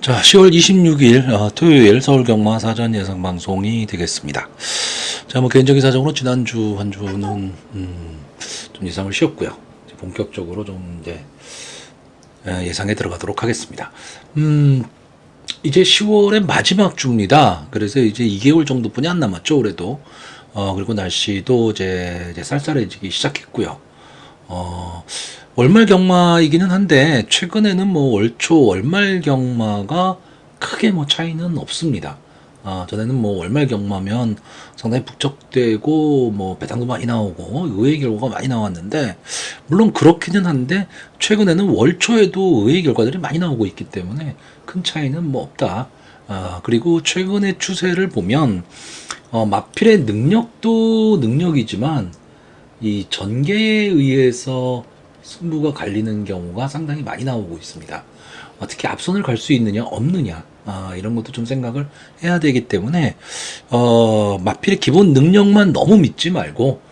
자, 10월 26일 토요일 서울경마 사전 예상 방송이 되겠습니다. 자, 뭐 개인적인 사정으로 지난주 한 주는 좀 예상을 쉬었고요. 이제 본격적으로 좀 이제 예상에 들어가도록 하겠습니다. 이제 10월의 마지막 주입니다. 그래서 이제 2개월 정도뿐이 안 남았죠, 올해도. 그리고 날씨도 이제 쌀쌀해지기 시작했고요. 월말 경마이기는 한데 최근에는 뭐 월초 월말 경마가 크게 뭐 차이는 없습니다. 전에는 뭐 월말 경마면 상당히 북적대고 뭐 배당도 많이 나오고 의외의 결과가 많이 나왔는데, 물론 그렇기는 한데 최근에는 월초에도 의외의 결과들이 많이 나오고 있기 때문에 큰 차이는 뭐 없다. 그리고 최근의 추세를 보면 마필의 능력도 능력이지만 이 전개에 의해서 승부가 갈리는 경우가 상당히 많이 나오고 있습니다. 특히 앞선을 갈 수 있느냐 없느냐, 이런 것도 좀 생각을 해야 되기 때문에 마필의 기본 능력만 너무 믿지 말고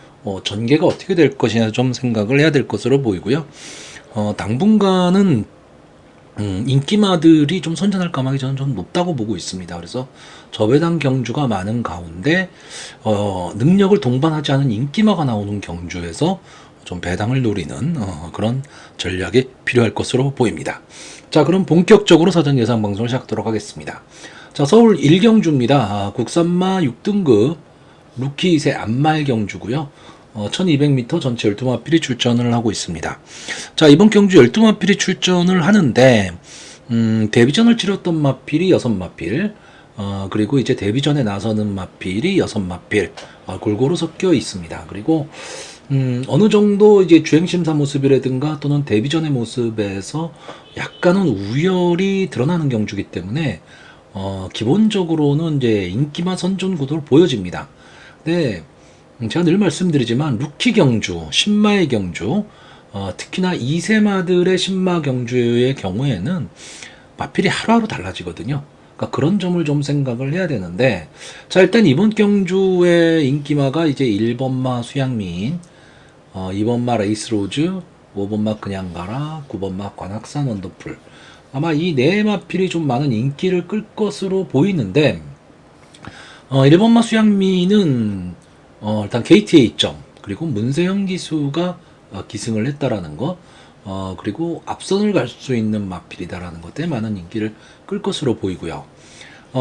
전개가 어떻게 될 것이냐 좀 생각을 해야 될 것으로 보이고요. 당분간은 인기마들이 좀 선전할 가망이 저는 좀 높다고 보고 있습니다. 그래서 저배당 경주가 많은 가운데 능력을 동반하지 않은 인기마가 나오는 경주에서 좀 배당을 노리는 그런 전략이 필요할 것으로 보입니다. 자, 그럼 본격적으로 사전 예상 방송을 시작하도록 하겠습니다. 자, 서울 1경주입니다. 국산마 6등급 루키세 안말 경주고요. 1200m 전체 12마필이 출전을 하고 있습니다. 자, 이번 경주 12마필이 출전을 하는데 데뷔전을 치렀던 마필이 6마필, 그리고 이제 데뷔전에 나서는 마필이 6마필 골고루 섞여 있습니다. 그리고 어느 정도 이제 주행심사 모습이라든가 또는 데뷔전의 모습에서 약간은 우열이 드러나는 경주이기 때문에 기본적으로는 이제 인기만 선전 구도를 보여집니다. 근데 제가 늘 말씀드리지만 루키 경주, 신마의 경주, 특히나 2세마들의 신마 경주의 경우에는 마필이 하루하루 달라지거든요. 그러니까 그런 점을 좀 생각을 해야 되는데, 자, 일단 이번 경주의 인기마가 이제 1번마 수양민, 2번마 레이스로즈, 5번마 그냥 가라, 9번마 관악산 원더풀. 아마 이 네 마필이 좀 많은 인기를 끌 것으로 보이는데, 1번마 수양민은 일단 KTA 입점, 그리고 문세영 기수가 기승을 했다라는 거, 그리고 앞선을 갈 수 있는 마필이다라는 것 때문에 많은 인기를 끌 것으로 보이고요.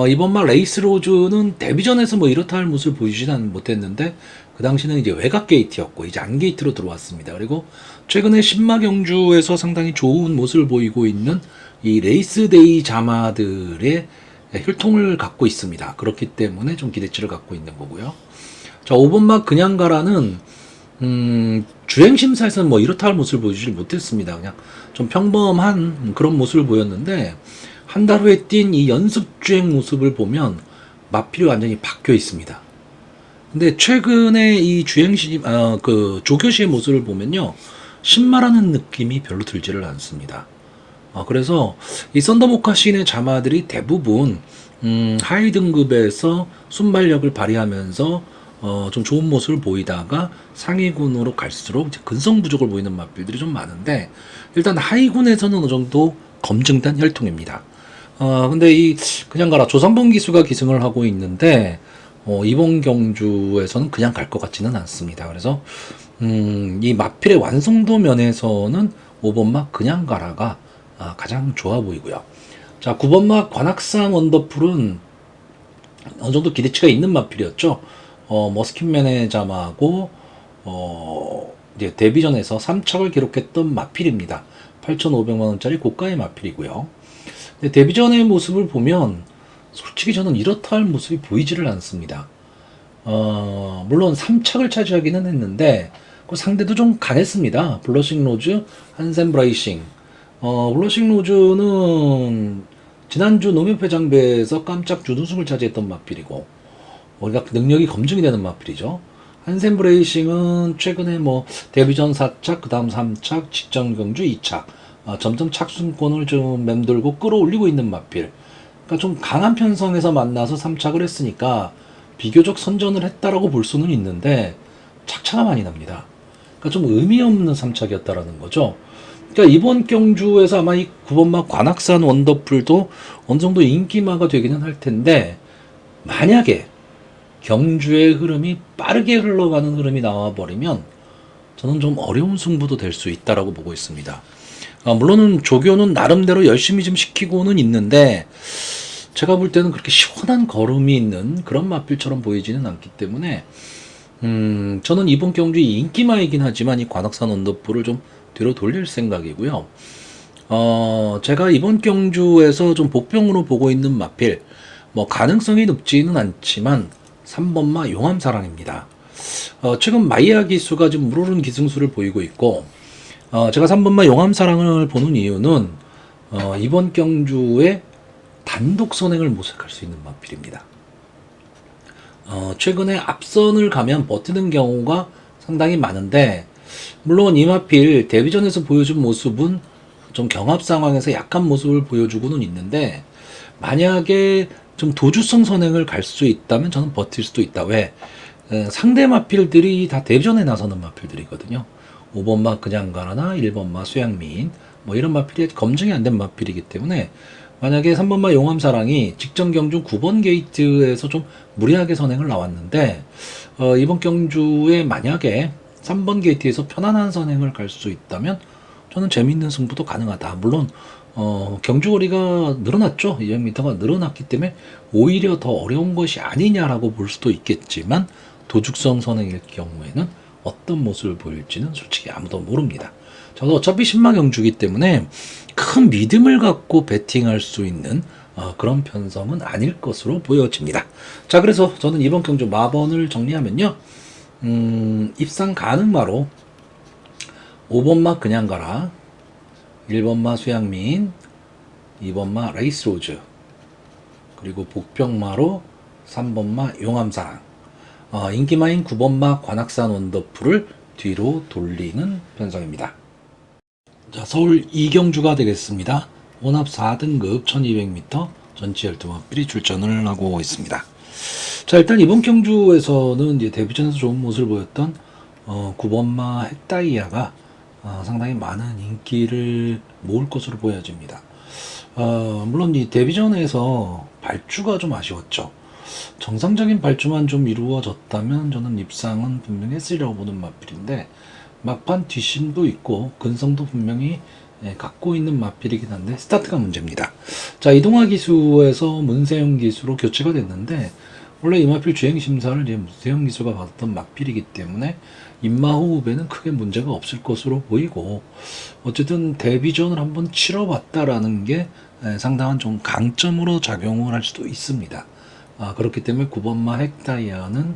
이번마 레이스로즈는 데뷔전에서 뭐 이렇다 할 모습을 보여주지는 못했는데, 그 당시는 이제 외곽 게이트였고 이제 안 게이트로 들어왔습니다. 그리고 최근에 신마 경주에서 상당히 좋은 모습을 보이고 있는 이 레이스데이 자마들의 혈통을 갖고 있습니다. 그렇기 때문에 좀 기대치를 갖고 있는 거고요. 자, 5번마 그냥 가라는 주행심사에서는 뭐 이렇다 할 모습을 보여주지 못했습니다. 그냥 좀 평범한 그런 모습을 보였는데, 한 달 후에 뛴 이 연습주행 모습을 보면 마필이 완전히 바뀌어 있습니다. 근데 최근에 이 주행시, 그 조교시의 모습을 보면요, 신마라는 느낌이 별로 들지를 않습니다. 그래서 이 썬더모카 시인의 자마들이 대부분 하위 등급에서 순발력을 발휘하면서 좀 좋은 모습을 보이다가 상위군으로 갈수록 이제 근성 부족을 보이는 마필들이 좀 많은데, 일단 하위군에서는 어느 정도 검증된 혈통입니다. 근데 이 그냥 가라 조삼봉 기수가 기승을 하고 있는데, 이번 경주에서는 그냥 갈 것 같지는 않습니다. 그래서 이 마필의 완성도 면에서는 5번마 그냥 가라가 가장 좋아 보이고요. 자, 9번마 관악산 원더풀은 어느 정도 기대치가 있는 마필이었죠. 머스킨맨의 자마하고 이제 데뷔전에서 3착을 기록했던 마필입니다. 8,500만원짜리 고가의 마필이고요. 근데 데뷔전의 모습을 보면 솔직히 저는 이렇다 할 모습이 보이지를 않습니다. 물론 3착을 차지하기는 했는데 그 상대도 좀 강했습니다. 블러싱 로즈, 한샘 브라이싱. 블러싱 로즈는 지난주 노면패장배에서 깜짝 준우승을 차지했던 마필이고, 우리가 능력이 검증이 되는 마필이죠. 한샘 브레이싱은 최근에 뭐 데뷔전 4착, 그 다음 3착, 직전 경주 2착, 점점 착순권을 좀 맴돌고 끌어올리고 있는 마필. 그러니까 좀 강한 편성에서 만나서 3착을 했으니까 비교적 선전을 했다라고 볼 수는 있는데 착차가 많이 납니다. 그러니까 좀 의미 없는 3착이었다라는 거죠. 그러니까 이번 경주에서 아마 이 9번마 관악산 원더풀도 어느 정도 인기마가 되기는 할 텐데, 만약에 경주의 흐름이 빠르게 흘러가는 흐름이 나와버리면 저는 좀 어려운 승부도 될 수 있다라고 보고 있습니다. 물론은 조교는 나름대로 열심히 좀 시키고는 있는데, 제가 볼 때는 그렇게 시원한 걸음이 있는 그런 마필처럼 보이지는 않기 때문에, 저는 이번 경주의 인기마이긴 하지만 이 관악산 언더풀을 좀 뒤로 돌릴 생각이고요. 제가 이번 경주에서 좀 복병으로 보고 있는 마필, 뭐 가능성이 높지는 않지만 3번마 용암사랑입니다. 최근 마이야 기수가 좀 물오른 기승수를 보이고 있고, 제가 3번마 용암사랑을 보는 이유는 이번 경주에 단독 선행을 모색할 수 있는 마필입니다. 최근에 앞선을 가면 버티는 경우가 상당히 많은데, 물론 이 마필 데뷔전에서 보여준 모습은 좀 경합 상황에서 약한 모습을 보여주고는 있는데, 만약에 좀 도주성 선행을 갈 수 있다면 저는 버틸 수도 있다. 왜? 상대 마필들이 다 데뷔전에 나서는 마필들이거든요. 5번마 그냥 가라나 1번마 수양민, 뭐 이런 마필이 검증이 안 된 마필이기 때문에, 만약에 3번마 용암사랑이 직전 경주 9번 게이트에서 좀 무리하게 선행을 나왔는데, 이번 경주에 만약에 3번 게이트에서 편안한 선행을 갈 수 있다면 저는 재밌는 승부도 가능하다. 물론 경주거리가 늘어났죠. 200m가 늘어났기 때문에 오히려 더 어려운 것이 아니냐라고 볼 수도 있겠지만, 도죽성 선행일 경우에는 어떤 모습을 보일지는 솔직히 아무도 모릅니다. 저도 어차피 신마경주기 때문에 큰 믿음을 갖고 베팅할 수 있는 그런 편성은 아닐 것으로 보여집니다. 자, 그래서 저는 이번 경주 마번을 정리하면요, 입상 가능마로 5번마 그냥 가라, 1번마 수양민, 2번마 레이스로즈, 그리고 복병마로 3번마 용암사랑, 인기마인 9번마 관악산 원더풀을 뒤로 돌리는 편성입니다. 자, 서울 이경주가 되겠습니다. 원합 4등급 1200m 전치 12마필이 출전을 하고 있습니다. 자, 일단 이번 경주에서는 이제 데뷔전에서 좋은 모습을 보였던 9번마 핵다이아가 상당히 많은 인기를 모을 것으로 보여집니다. 물론 이 데뷔전에서 발주가 좀 아쉬웠죠. 정상적인 발주만 좀 이루어졌다면 저는 입상은 분명히 했으리라고 보는 마필인데, 막판 뒷심도 있고 근성도 분명히 갖고 있는 마필이긴 한데 스타트가 문제입니다. 자, 이동화 기수에서 문세영 기수로 교체가 됐는데, 원래 이 마필 주행 심사를 이제 문세영 기수가 받았던 마필이기 때문에 입마 호흡에는 크게 문제가 없을 것으로 보이고, 어쨌든 데뷔전을 한번 치러봤다라는 게 상당한 좀 강점으로 작용을 할 수도 있습니다. 그렇기 때문에 9번마 핵다이아는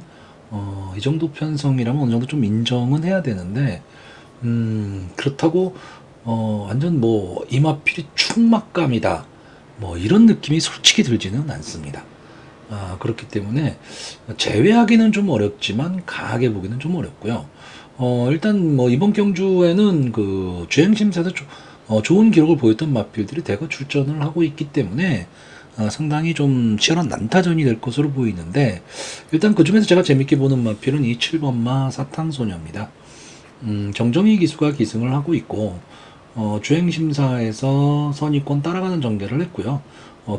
이 정도 편성이라면 어느 정도 좀 인정은 해야 되는데, 그렇다고 완전 뭐 이마필이 충막감이다, 뭐 이런 느낌이 솔직히 들지는 않습니다. 그렇기 때문에 제외하기는 좀 어렵지만 강하게 보기는 좀 어렵고요. 일단 뭐 이번 경주에는 그 주행심사에서 좋은 기록을 보였던 마필들이 대거 출전을 하고 있기 때문에 상당히 좀 치열한 난타전이 될 것으로 보이는데, 일단 그 중에서 제가 재밌게 보는 마필은 이 7번마 사탕소녀입니다. 정정희 기수가 기승을 하고 있고, 주행심사에서 선의권 따라가는 전개를 했고요.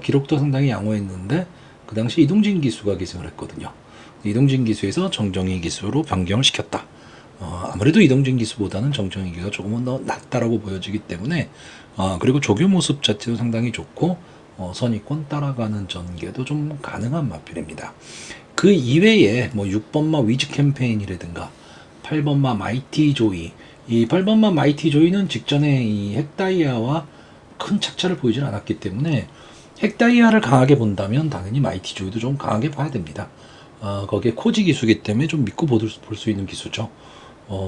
기록도 상당히 양호했는데, 그 당시 이동진 기수가 기승을 했거든요. 이동진 기수에서 정정희 기수로 변경을 시켰다. 아무래도 이동진 기수보다는 정정희 기수가 조금은 더 낫다라고 보여지기 때문에, 그리고 조교 모습 자체도 상당히 좋고, 선의권 따라가는 전개도 좀 가능한 마필입니다. 그 이외에 뭐 6번마 위즈 캠페인이라든가 8번마 마이티 조이, 이 8번마 마이티 조이는 직전에 이 핵다이아와 큰 착차를 보이질 않았기 때문에 핵다이아를 강하게 본다면 당연히 마이티 조이도 좀 강하게 봐야 됩니다. 거기에 코지 기수기 때문에 좀 믿고 볼 수 있는 기수죠.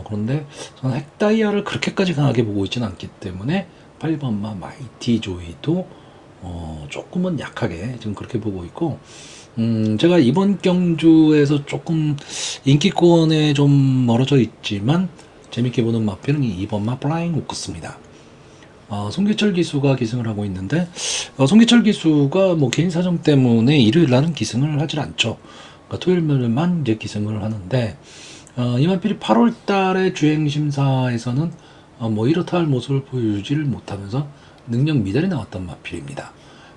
그런데 저는 핵다이아를 그렇게까지 강하게 보고 있지는 않기 때문에 8번마 마이티 조이도 조금은 약하게 지금 그렇게 보고 있고, 제가 이번 경주에서 조금 인기권에 좀 멀어져 있지만 재밌게 보는 마필은 이 2번마 플라잉 오크스입니다. 송기철 기수가 기승을 하고 있는데, 송기철 기수가 뭐 개인 사정 때문에 일요일 날은 기승을 하질 않죠. 그러니까 토요일만 이제 기승을 하는데, 이 마필이 8월 달에 주행 심사에서는 뭐 이렇다 할 모습을 보여주지를 못하면서 능력 미달이 나왔던 마필입니다.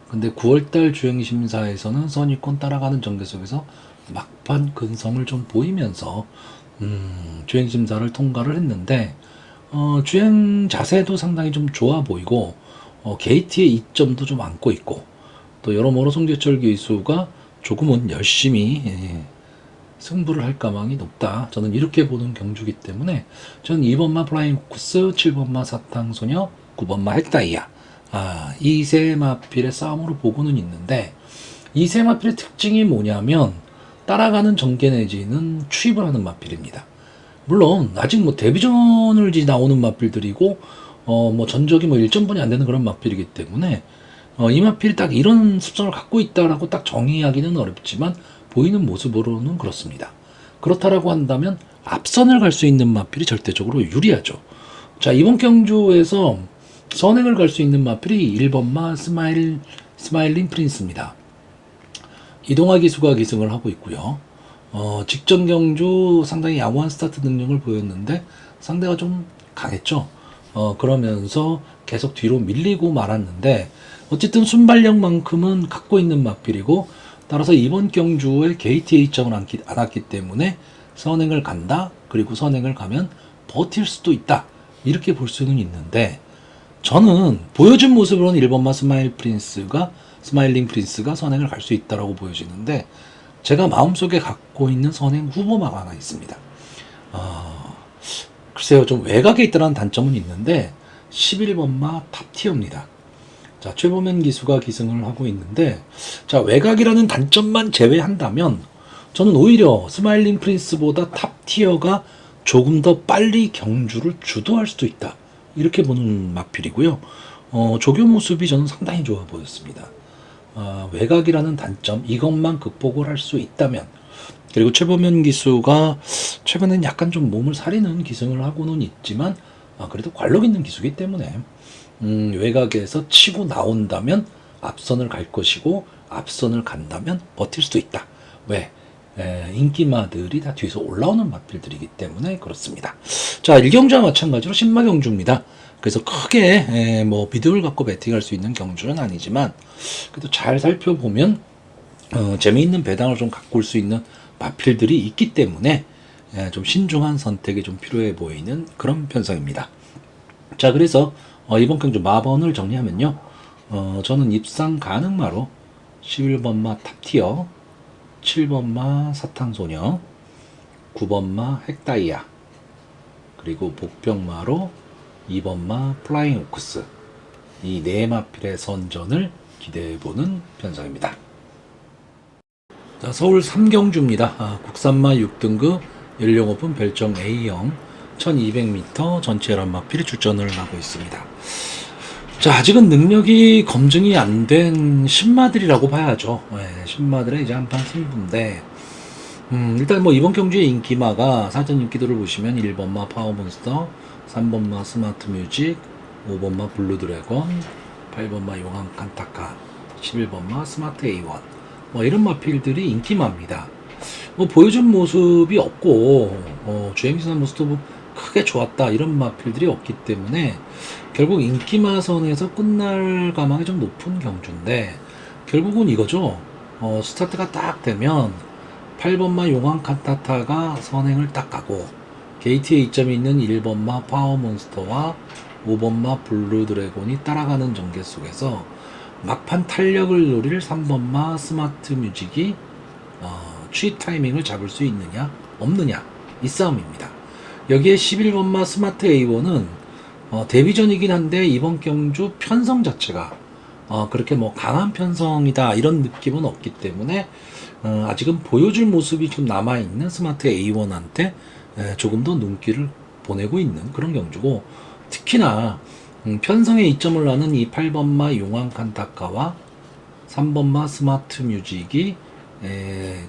근데 9월달 주행심사에서는 선입권 따라가는 전개 속에서 막판 근성을 좀 보이면서 주행심사를 통과를 했는데 주행 자세도 상당히 좀 좋아 보이고 게이트의 이점도 좀 안고 있고 또 여러모로 송재철 기수가 조금은 열심히 승부를 할 가망이 높다. 저는 이렇게 보는 경주기 때문에 저는 2번마 플라잉 호크스, 7번마 사탕소녀, 9번마 핵다이아 이 세 마필의 싸움으로 보고는 있는데 이 세 마필의 특징이 뭐냐면 따라가는 전개 내지는 추입을 하는 마필입니다. 물론 아직 뭐 데뷔전을 나오는 마필들이고 뭐 전적이 뭐 1점분이 안 되는 그런 마필이기 때문에 이 마필이 딱 이런 습성을 갖고 있다라고 딱 정의하기는 어렵지만 보이는 모습으로는 그렇습니다. 그렇다라고 한다면 앞선을 갈 수 있는 마필이 절대적으로 유리하죠. 자, 이번 경주에서 선행을 갈 수 있는 마필이 1번마 스마일링 프린스입니다. 이동화 기수가 기승을 하고 있고요. 직전 경주 상당히 양호한 스타트 능력을 보였는데 상대가 좀 강했죠. 그러면서 계속 뒤로 밀리고 말았는데 어쨌든 순발력만큼은 갖고 있는 마필이고 따라서 이번 경주에 게이트 A점을 안 왔기 때문에 선행을 간다. 그리고 선행을 가면 버틸 수도 있다. 이렇게 볼 수는 있는데 저는 보여준 모습으로는 1번마 스마일링 프린스가 선행을 갈 수 있다라고 보여지는데 제가 마음속에 갖고 있는 선행 후보마가 하나 있습니다. 글쎄요, 좀 외곽에 있다는 단점은 있는데 11번마 탑티어입니다. 자, 최보면 기수가 기승을 하고 있는데 자, 외곽이라는 단점만 제외한다면 저는 오히려 스마일링 프린스보다 탑티어가 조금 더 빨리 경주를 주도할 수도 있다. 이렇게 보는 마필이고요. 조교 모습이 저는 상당히 좋아 보였습니다. 외곽이라는 단점 이것만 극복을 할 수 있다면 그리고 최보면 기수가 최근엔 약간 좀 몸을 사리는 기승을 하고는 있지만 그래도 관록 있는 기수기 때문에 외곽에서 치고 나온다면 앞선을 갈 것이고 앞선을 간다면 버틸 수도 있다. 왜? 인기마들이 다 뒤에서 올라오는 마필들이기 때문에 그렇습니다. 자, 1경주와 마찬가지로 신마 경주입니다. 그래서 크게 뭐 믿음을 갖고 배팅할 수 있는 경주는 아니지만 그래도 잘 살펴보면 재미있는 배당을 좀 가꿀 수 있는 마필들이 있기 때문에 좀 신중한 선택이 좀 필요해 보이는 그런 편성입니다. 자, 그래서 이번 경주 마번을 정리하면요. 저는 입상 가능마로 11번마 탑티어, 7번마 사탕소녀, 9번마 핵다이아, 그리고 복병마로 2번마 플라잉 오크스 이 네 마필의 선전을 기대해보는 편성입니다. 자, 서울 3경주입니다. 국산마 6등급 연령 오픈 별정 A형 1200m 전체 란마필이 출전을 하고 있습니다. 자, 아직은 능력이 검증이 안 된 신마들이라고 봐야죠. 신마들의 이제 한판 승부인데 일단 뭐 이번 경주의 인기마가 사전 인기도를 보시면 1번마 파워몬스터, 3번마 스마트뮤직, 5번마 블루드래곤, 8번마 용암 칸타카, 11번마 스마트 A1 뭐 이런 마필들이 인기마입니다. 뭐 보여준 모습이 없고 주행신한 모습도 크게 좋았다 이런 마필들이 없기 때문에 결국 인기마선에서 끝날 가망이 좀 높은 경주인데 결국은 이거죠. 스타트가 딱 되면 8번마 용왕 칸타타가 선행을 딱 가고 게이트에 이점이 있는 1번마 파워몬스터와 5번마 블루드래곤이 따라가는 전개 속에서 막판 탄력을 노릴 3번마 스마트뮤직이 취입 타이밍을 잡을 수 있느냐 없느냐 이 싸움입니다. 여기에 11번마 스마트 A1은 데뷔전이긴 한데 이번 경주 편성 자체가 그렇게 뭐 강한 편성이다 이런 느낌은 없기 때문에 아직은 보여줄 모습이 좀 남아있는 스마트 A1한테 조금 더 눈길을 보내고 있는 그런 경주고 특히나 편성에 이점을 나는 이 8번마 용왕 칸타카와 3번마 스마트 뮤직이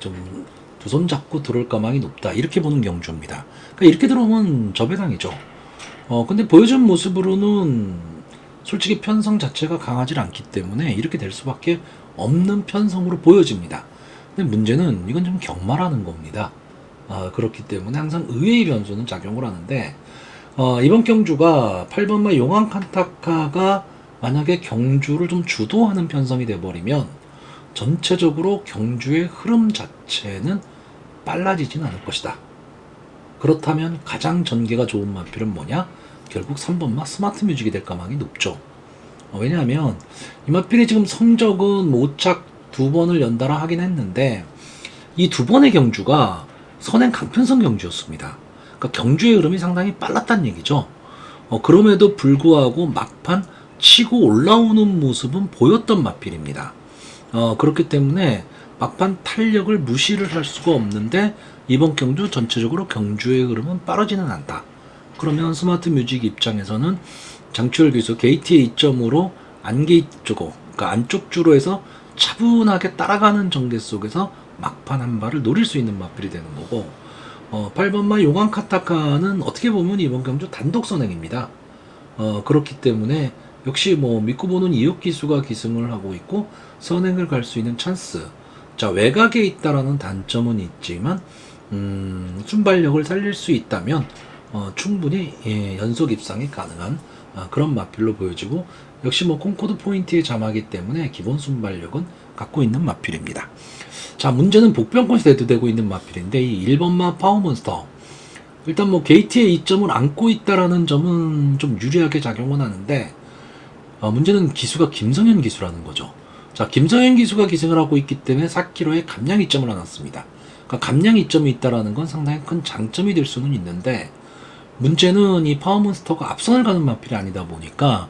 좀 두 손 잡고 들어올 가망이 높다 이렇게 보는 경주입니다. 그러니까 이렇게 들어오면 저배당이죠. 근데 보여준 모습으로는 솔직히 편성 자체가 강하지 않기 때문에 이렇게 될 수밖에 없는 편성으로 보여집니다. 근데 문제는 이건 좀 경마라는 겁니다. 그렇기 때문에 항상 의외의 변수는 작용을 하는데 이번 경주가 8번마 용왕 칸타카가 만약에 경주를 좀 주도하는 편성이 돼버리면 전체적으로 경주의 흐름 자체는 빨라지진 않을 것이다. 그렇다면 가장 전개가 좋은 마필은 뭐냐? 결국 3번마 스마트 뮤직이 될 가망이 높죠. 왜냐하면 이 마필이 지금 성적은 모착 2번을 연달아 하긴 했는데 이 2번의 경주가 선행 강편성 경주였습니다. 그러니까 경주의 흐름이 상당히 빨랐다는 얘기죠. 그럼에도 불구하고 막판 치고 올라오는 모습은 보였던 마필입니다. 그렇기 때문에 막판 탄력을 무시를 할 수가 없는데 이번 경주 전체적으로 경주의 흐름은 빠르지는 않다. 그러면 스마트 뮤직 입장에서는 장치열 기수 게이트의 2점으로 안게이트 쪽, 그러니까 안쪽 주로 해서 차분하게 따라가는 전개 속에서 막판 한 발을 노릴 수 있는 마필이 되는 거고 8번마 용왕 카타카는 어떻게 보면 이번 경주 단독 선행입니다. 그렇기 때문에 역시 뭐 믿고 보는 이웃 기수가 기승을 하고 있고 선행을 갈 수 있는 찬스. 자, 외곽에 있다라는 단점은 있지만 순발력을 살릴 수 있다면 충분히 연속 입상이 가능한 그런 마필로 보여지고 역시 뭐 콩코드 포인트의 자마기 때문에 기본 순발력은 갖고 있는 마필입니다. 자, 문제는 복병권이 대두되고 있는 마필인데 이 1번마 파워몬스터 일단 뭐 게이트의 2점을 안고 있다라는 점은 좀 유리하게 작용은 하는데 문제는 기수가 김성현 기수라는 거죠. 자, 김성현 기수가 기승을 하고 있기 때문에 4km에 감량 2점을 안았습니다. 그러니까 감량 2점이 있다라는 건 상당히 큰 장점이 될 수는 있는데 문제는 이 파워몬스터가 앞선을 가는 마필이 아니다 보니까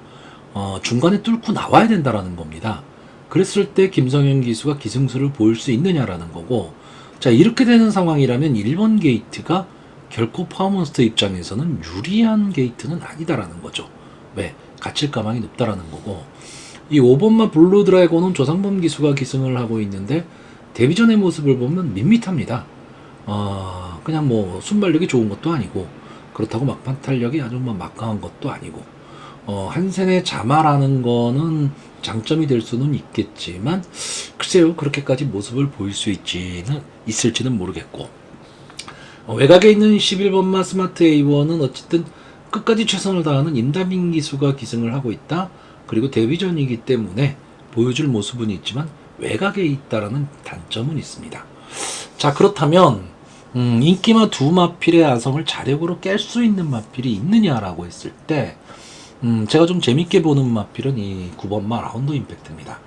중간에 뚫고 나와야 된다라는 겁니다. 그랬을 때 김성현 기수가 기승수를 보일 수 있느냐라는 거고 자, 이렇게 되는 상황이라면 1번 게이트가 결코 파워몬스터 입장에서는 유리한 게이트는 아니다라는 거죠. 왜? 갇힐 가망이 높다라는 거고 이 5번마 블루 드래곤은 조상범 기수가 기승을 하고 있는데 데뷔 전의 모습을 보면 밋밋합니다. 그냥 뭐 순발력이 좋은 것도 아니고 그렇다고 막판 탄력이 아주 뭐 막강한 것도 아니고 한센의 자마라는 거는 장점이 될 수는 있겠지만 글쎄요 그렇게까지 모습을 보일 수 있을지는 모르겠고 외곽에 있는 11번마 스마트 A1은 어쨌든 끝까지 최선을 다하는 임다민 기수가 기승을 하고 있다. 그리고 데뷔전이기 때문에 보여줄 모습은 있지만 외곽에 있다라는 단점은 있습니다. 자, 그렇다면 인기마 두 마필의 아성을 자력으로 깰 수 있는 마필이 있느냐라고 했을 때 제가 좀 재밌게 보는 마필은 이 9번마 라운드 임팩트입니다.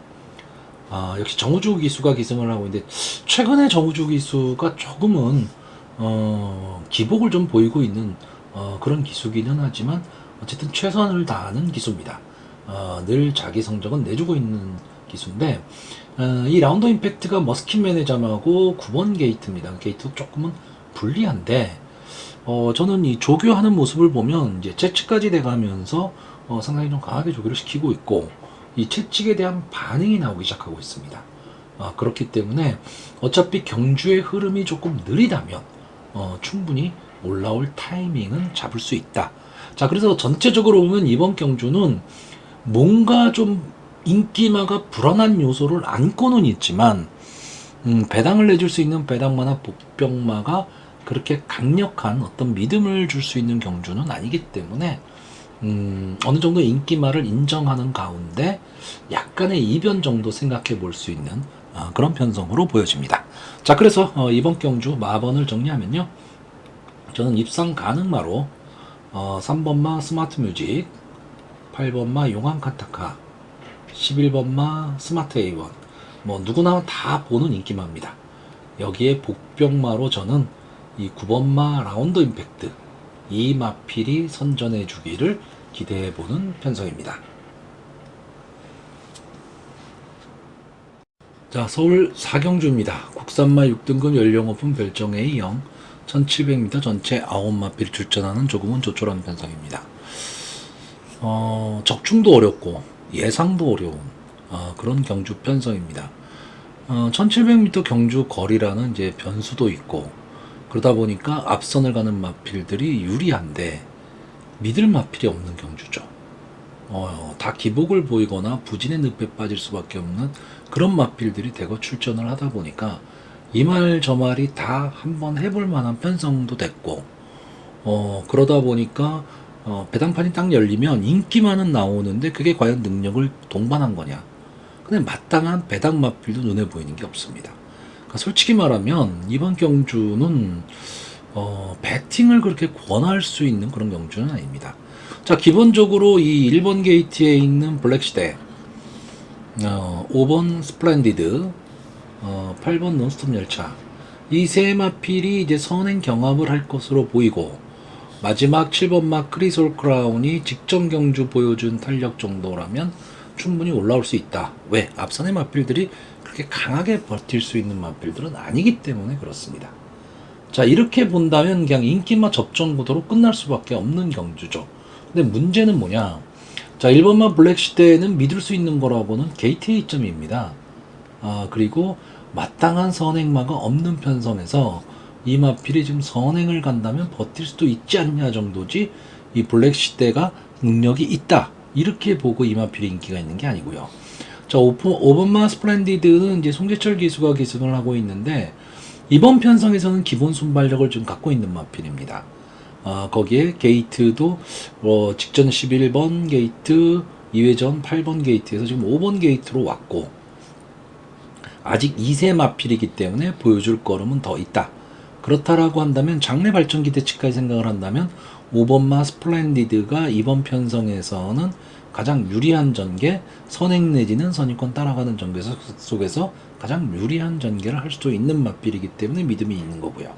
역시 정우주 기수가 기승을 하고 있는데 최근에 정우주 기수가 조금은 기복을 좀 보이고 있는 그런 기수기는 하지만 어쨌든 최선을 다하는 기수입니다. 늘 자기 성적은 내주고 있는 기수인데 이 라운드 임팩트가 머스킨맨의 잠하고 9번 게이트입니다. 게이트 조금은 불리한데 저는 이 조교하는 모습을 보면 이제 채찍까지 돼가면서 상당히 좀 강하게 조교를 시키고 있고 이 채찍에 대한 반응이 나오기 시작하고 있습니다. 그렇기 때문에 어차피 경주의 흐름이 조금 느리다면 충분히 올라올 타이밍은 잡을 수 있다. 자, 그래서 전체적으로 보면 이번 경주는 뭔가 좀 인기마가 불안한 요소를 안고는 있지만 배당을 내줄 수 있는 배당마나 복병마가 그렇게 강력한 어떤 믿음을 줄 수 있는 경주는 아니기 때문에 어느 정도 인기마를 인정하는 가운데 약간의 이변 정도 생각해 볼 수 있는 그런 편성으로 보여집니다. 자, 그래서 이번 경주 마번을 정리하면요, 저는 입상 가능마로 3번마 스마트 뮤직, 8번마 용왕 카타카, 11번마 스마트 A1 뭐 누구나 다 보는 인기마입니다. 여기에 복병마로 저는 이 9번마 라운드 임팩트 이 마필이 선전해 주기를 기대해 보는 편성입니다. 자, 서울 사경주입니다. 국산마 6등급 연령 오픈 별정 A형 1700m 전체 9마필 출전하는 조금은 조촐한 편성입니다. 적중도 어렵고 예상도 어려운 그런 경주 편성입니다. 1700m 경주 거리라는 이제 변수도 있고 그러다 보니까 앞선을 가는 마필들이 유리한데 믿을 마필이 없는 경주죠. 다 기복을 보이거나 부진의 늪에 빠질 수밖에 없는 그런 마필들이 대거 출전을 하다 보니까 이 말 저 말이 다 한번 해볼 만한 편성도 됐고 그러다 보니까 배당판이 딱 열리면 인기만은 나오는데 그게 과연 능력을 동반한 거냐. 근데 마땅한 배당 마필도 눈에 보이는 게 없습니다. 그러니까 솔직히 말하면 이번 경주는 배팅을 그렇게 권할 수 있는 그런 경주는 아닙니다. 자, 기본적으로 이 1번 게이트에 있는 블랙시대, 5번 스플렌디드, 8번 논스톱 열차, 이 세 마필이 이제 선행 경합을 할 것으로 보이고, 마지막 7번 막 크리솔 크라운이 직전 경주 보여준 탄력 정도라면 충분히 올라올 수 있다. 왜? 앞선의 마필들이 그렇게 강하게 버틸 수 있는 마필들은 아니기 때문에 그렇습니다. 자, 이렇게 본다면 그냥 인기마 접전 구도로 끝날 수밖에 없는 경주죠. 근데 문제는 뭐냐? 자, 1번마 블랙 시대에는 믿을 수 있는 거라고는 게이트 A점입니다. 그리고 마땅한 선행마가 없는 편성에서 이 마필이 지금 선행을 간다면 버틸 수도 있지 않냐 정도지, 이 블랙 시대가 능력이 있다, 이렇게 보고 이 마필이 인기가 있는 게 아니고요. 자, 5번마 스플렌디드는 이제 송재철 기수가 기승을 하고 있는데, 이번 편성에서는 기본 순발력을 좀 갖고 있는 마필입니다. 거기에 게이트도 직전 11번 게이트, 2회전 8번 게이트에서 지금 5번 게이트로 왔고, 아직 2세 마필이기 때문에 보여줄 걸음은 더 있다. 그렇다라고 한다면 장래 발전 기대치까지 생각을 한다면 5번마 스플렌디드가 이번 편성에서는 가장 유리한 전개, 선행 내지는 선입권 따라가는 전개 속에서 가장 유리한 전개를 할 수도 있는 마필이기 때문에 믿음이 있는 거고요.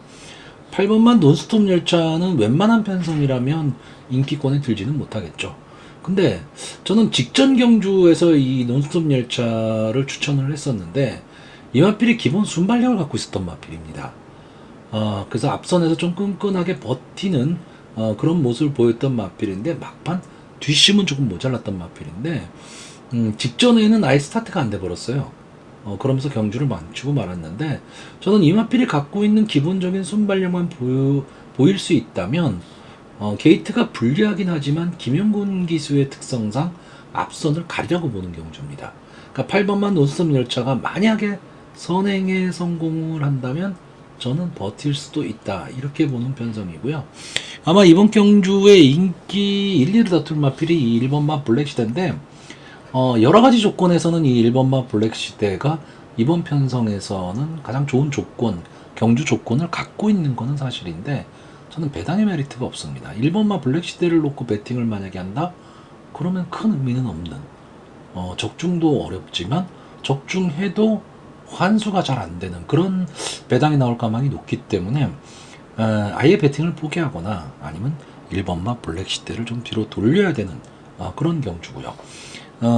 8번만 논스톱 열차는 웬만한 편성이라면 인기권에 들지는 못하겠죠. 근데 저는 직전 경주에서 이 논스톱 열차를 추천을 했었는데, 이 마필이 기본 순발력을 갖고 있었던 마필입니다. 그래서 앞선에서 좀 끈끈하게 버티는 그런 모습을 보였던 마필인데, 막판 뒷심은 조금 모자랐던 마필인데, 직전에는 아예 스타트가 안 돼 버렸어요. 그러면서 경주를 멈추고 말았는데, 저는 이 마필이 갖고 있는 기본적인 순발력만 보일 수 있다면, 게이트가 불리하긴 하지만 김영곤 기수의 특성상 앞선을 가리려고 보는 경주입니다. 그러니까 8번만 논스톱 열차가 만약에 선행에 성공을 한다면 저는 버틸 수도 있다, 이렇게 보는 편성이고요. 아마 이번 경주의 인기 1, 2를 다툴 마필이 이 1번마 블랙시대인데, 여러가지 조건에서는 이 1번마 블랙시대가 이번 편성에서는 가장 좋은 조건, 경주 조건을 갖고 있는 것은 사실인데, 저는 배당의 메리트가 없습니다. 1번마 블랙시대를 놓고 배팅을 만약에 한다? 그러면 큰 의미는 없는, 적중도 어렵지만 적중해도 환수가 잘 안 되는 그런 배당이 나올 가망이 높기 때문에 아예 배팅을 포기하거나 아니면 1번마 블랙 시대를 좀 뒤로 돌려야 되는 그런 경주고요.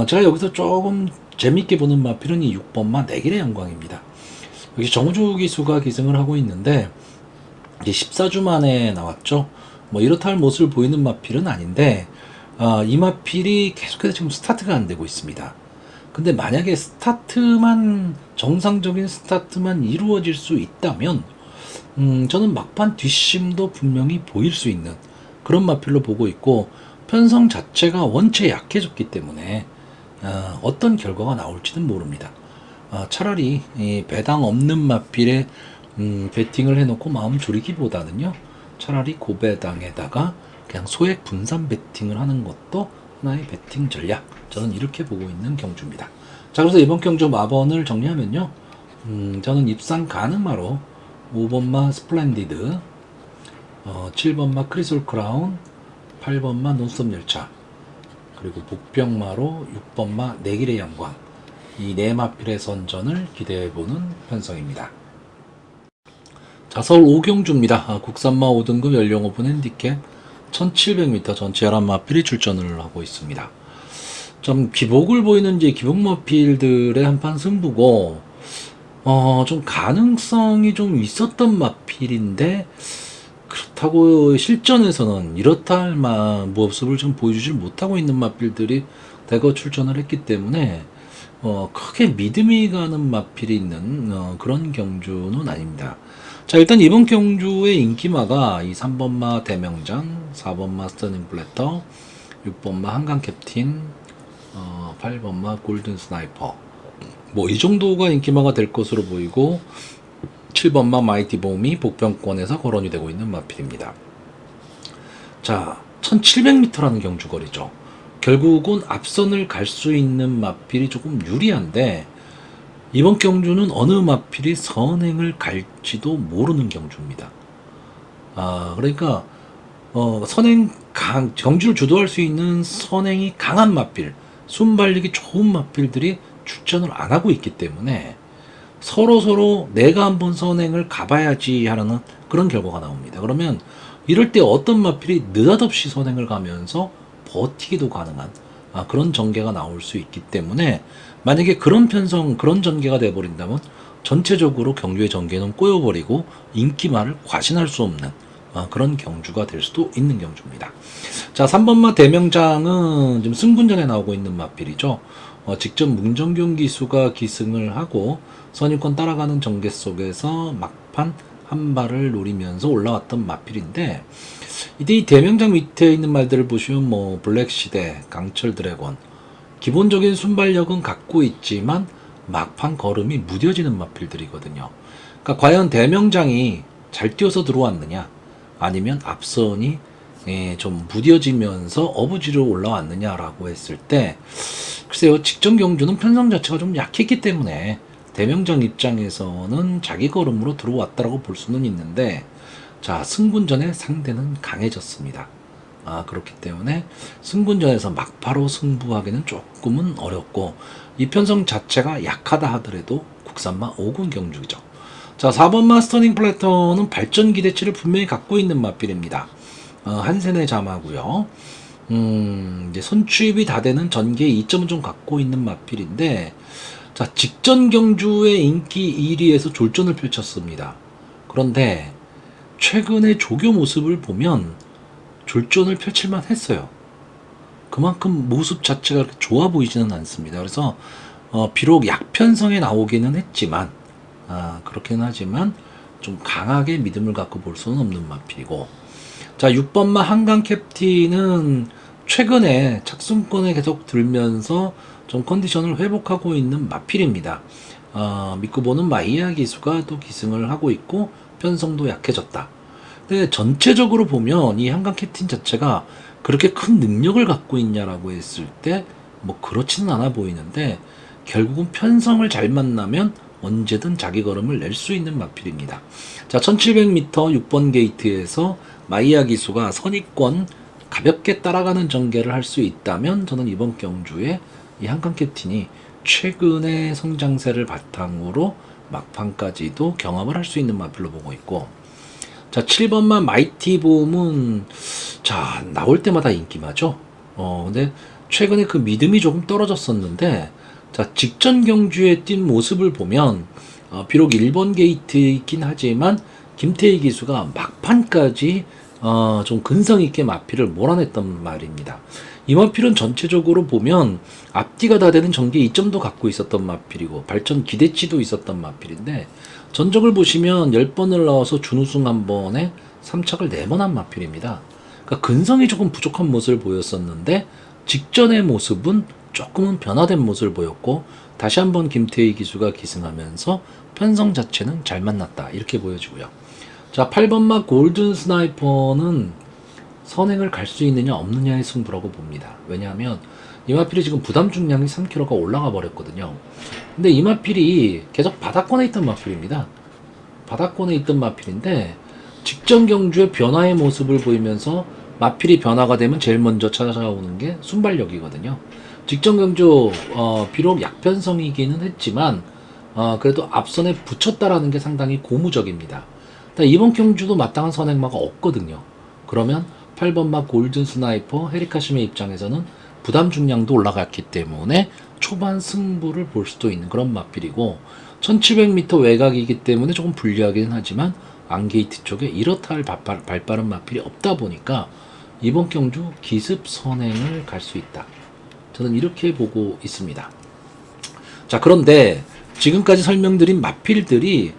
제가 여기서 조금 재밌게 보는 마필은 이 6번마 내길의 영광입니다. 여기 정우주 기수가 기승을 하고 있는데, 이제 14주 만에 나왔죠. 뭐 이렇다 할 모습을 보이는 마필은 아닌데, 이 마필이 계속해서 지금 스타트가 안 되고 있습니다. 근데 만약에 정상적인 스타트만 이루어질 수 있다면, 저는 막판 뒷심도 분명히 보일 수 있는 그런 마필로 보고 있고, 편성 자체가 원체 약해졌기 때문에 어떤 결과가 나올지는 모릅니다. 차라리 이 배당 없는 마필에 배팅을 해놓고 마음 졸이기보다는요, 차라리 고배당에다가 그냥 소액 분산 배팅을 하는 것도 하나의 배팅 전략, 저는 이렇게 보고 있는 경주입니다. 자, 그래서 이번 경주 마번을 정리하면요, 저는 입상 가능마로 5번마 스플렌디드, 7번마 크리솔 크라운, 8번마 논스톱 열차, 그리고 복병마로 6번마 내길의 영광, 이 네 마필의 선전을 기대해보는 편성입니다. 자, 서울 오경주입니다. 국산마 5등급 연령 오픈 핸디캡 1700m 전체 11마필이 출전을 하고 있습니다. 좀 기복을 보이는 이제 기복 마필들의 한판 승부고, 좀 가능성이 좀 있었던 마필인데, 그렇다고 실전에서는 이렇다 할 모습을 좀 보여주질 못하고 있는 마필들이 대거 출전을 했기 때문에, 크게 믿음이 가는 마필이 있는 그런 경주는 아닙니다. 자, 일단 이번 경주의 인기마가 이 3번마 대명장, 4번마 스터닝 블래터, 6번마 한강 캡틴, 8번마 골든 스나이퍼, 뭐 이 정도가 인기마가 될 것으로 보이고, 7번마 마이티 봄이 복병권에서 거론이 되고 있는 마필입니다. 자, 1700m라는 경주거리죠. 결국은 앞선을 갈 수 있는 마필이 조금 유리한데 이번 경주는 어느 마필이 선행을 갈지도 모르는 경주입니다. 그러니까 경주를 주도할 수 있는 선행이 강한 마필, 순발력이 좋은 마필들이 출전을 안 하고 있기 때문에 서로 내가 한번 선행을 가봐야지 하는 그런 결과가 나옵니다. 그러면 이럴 때 어떤 마필이 느닷없이 선행을 가면서 버티기도 가능한 그런 전개가 나올 수 있기 때문에 만약에 그런 편성, 그런 전개가 돼버린다면 전체적으로 경주의 전개는 꼬여버리고 인기말을 과신할 수 없는 그런 경주가 될 수도 있는 경주입니다. 자, 3번마 대명장은 지금 승군전에 나오고 있는 마필이죠. 직접 문정균 기수가 기승을 하고 선입권 따라가는 전개 속에서 막판 한 발을 노리면서 올라왔던 마필인데 이때 이 대명장 밑에 있는 말들을 보시면 뭐 블랙시대, 강철 드래곤 기본적인 순발력은 갖고 있지만 막판 걸음이 무뎌지는 마필들이거든요. 그러니까 과연 대명장이 잘 뛰어서 들어왔느냐 아니면 앞선이 좀 무뎌지면서 어부지로 올라왔느냐라고 했을 때 글쎄요, 직전 경주는 편성 자체가 좀 약했기 때문에 대명장 입장에서는 자기 걸음으로 들어왔다라고 볼 수는 있는데 자, 승군전의 상대는 강해졌습니다. 그렇기 때문에 승군전에서 막바로 승부하기는 조금은 어렵고 이 편성 자체가 약하다 하더라도 국산마 5군 경주죠. 자, 4번마 스터닝 플래터는 발전 기대치를 분명히 갖고 있는 마필입니다. 한센의 자마고요. 이제 선취입이 다 되는 전개 2점은 좀 갖고 있는 마필인데 자, 직전 경주의 인기 1위에서 졸전을 펼쳤습니다. 그런데 최근의 조교 모습을 보면 졸전을 펼칠만 했어요. 그만큼 모습 자체가 그렇게 좋아 보이지는 않습니다. 그래서 비록 약편성에 나오기는 했지만 그렇긴 하지만 좀 강하게 믿음을 갖고 볼 수는 없는 마필이고 자, 6번마 한강 캡틴은 최근에 착순권에 계속 들면서 좀 컨디션을 회복하고 있는 마필입니다. 믿고 보는 마이야 기수가 또 기승을 하고 있고 편성도 약해졌다. 근데 전체적으로 보면 이 한강 캡틴 자체가 그렇게 큰 능력을 갖고 있냐라고 했을 때 뭐 그렇지는 않아 보이는데 결국은 편성을 잘 만나면 언제든 자기 걸음을 낼 수 있는 마필입니다. 자, 1700m 6번 게이트에서 마이야 기수가 선입권 가볍게 따라가는 전개를 할 수 있다면 저는 이번 경주에 이 한강 캡틴이 최근의 성장세를 바탕으로 막판까지도 경험을 할 수 있는 마필로 보고 있고 자, 7번만 마이티 봄은 자, 나올 때마다 인기마죠. 근데 최근에 그 믿음이 조금 떨어졌었는데 자, 직전 경주에 뛴 모습을 보면 비록 1번 게이트이긴 하지만 김태희 기수가 막판까지 좀 근성 있게 마필을 몰아냈던 말입니다. 이 마필은 전체적으로 보면 앞뒤가 다 되는 전개 2점도 갖고 있었던 마필이고 발전 기대치도 있었던 마필인데 전적을 보시면 10번을 나와서 준우승 한 번에 3착을 4번 한 마필입니다. 그러니까 근성이 조금 부족한 모습을 보였었는데 직전의 모습은 조금은 변화된 모습을 보였고 다시 한번 김태희 기수가 기승하면서 편성 자체는 잘 만났다 이렇게 보여지고요. 자, 8번마 골든 스나이퍼는 선행을 갈 수 있느냐 없느냐의 승부라고 봅니다. 왜냐하면 이 마필이 지금 부담 중량이 3kg가 올라가 버렸거든요. 근데 이 마필이 계속 바닥권에 있던 마필입니다. 바닥권에 있던 마필인데 직전 경주의 변화의 모습을 보이면서 마필이 변화가 되면 제일 먼저 찾아오는 게 순발력이거든요. 직전 경주 비록 약편성이기는 했지만 그래도 앞선에 붙였다라는 게 상당히 고무적입니다. 이번 경주도 마땅한 선행마가 없거든요. 그러면 8번마 골든 스나이퍼 헤리카심의 입장에서는 부담 중량도 올라갔기 때문에 초반 승부를 볼 수도 있는 그런 마필이고 1700m 외곽이기 때문에 조금 불리하기는 하지만 안게이트 쪽에 이렇다 할 발빠른 마필이 없다 보니까 이번 경주 기습 선행을 갈 수 있다. 저는 이렇게 보고 있습니다. 자, 그런데 지금까지 설명드린 마필들이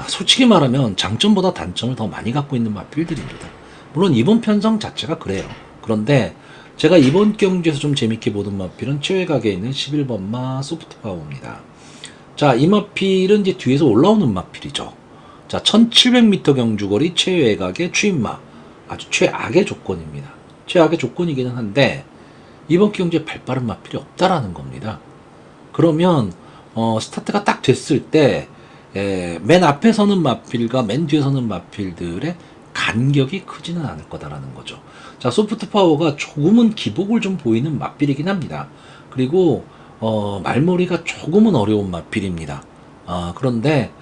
솔직히 말하면 장점보다 단점을 더 많이 갖고 있는 마필들입니다. 물론 이번 편성 자체가 그래요. 그런데 제가 이번 경주에서 좀 재밌게 보던 마필은 최외곽에 있는 11번마 소프트파워입니다. 자, 이 마필은 이제 뒤에서 올라오는 마필이죠. 자, 1700m 경주거리 최외곽의 추임마. 아주 최악의 조건입니다. 최악의 조건이기는 한데 이번 경주에 발빠른 마필이 없다라는 겁니다. 그러면 스타트가 딱 됐을 때 맨 앞에 서는 마필과 맨 뒤에 서는 마필들의 간격이 크지는 않을 거다라는 거죠. 자, 소프트 파워가 조금은 기복을 좀 보이는 마필이긴 합니다. 그리고 말머리가 조금은 어려운 마필입니다. 그런데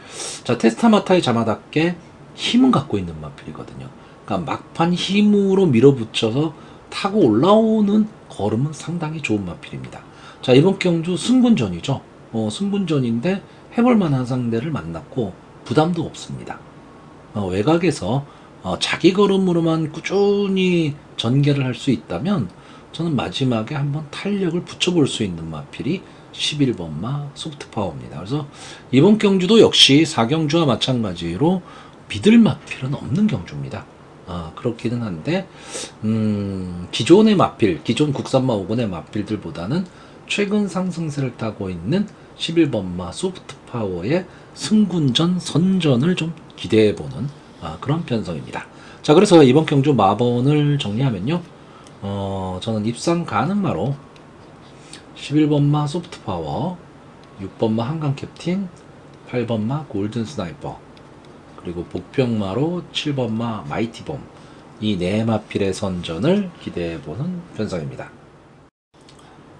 자, 테스타마타의 자마답게 힘은 갖고 있는 마필이거든요. 그러니까 막판 힘으로 밀어붙여서 타고 올라오는 걸음은 상당히 좋은 마필입니다. 자, 이번 경주 승분전이죠. 승분전인데 해볼 만한 상대를 만났고 부담도 없습니다. 외곽에서 자기 걸음으로만 꾸준히 전개를 할 수 있다면 저는 마지막에 한번 탄력을 붙여볼 수 있는 마필이 11번마 소프트파워입니다. 그래서 이번 경주도 역시 4경주와 마찬가지로 믿을 마필은 없는 경주입니다. 그렇기는 한데 기존의 마필, 기존 국산마 5권의 마필들보다는 최근 상승세를 타고 있는 11번마 소프트파워의 승군전 선전을 좀 기대해보는 그런 편성입니다. 자, 그래서 이번 경주 마번을 정리하면요, 저는 입상 가는 마로 11번마 소프트파워, 6번마 한강 캡틴, 8번마 골든 스나이퍼, 그리고 복병마로 7번마 마이티봄, 이 네 마필의 선전을 기대해보는 편성입니다.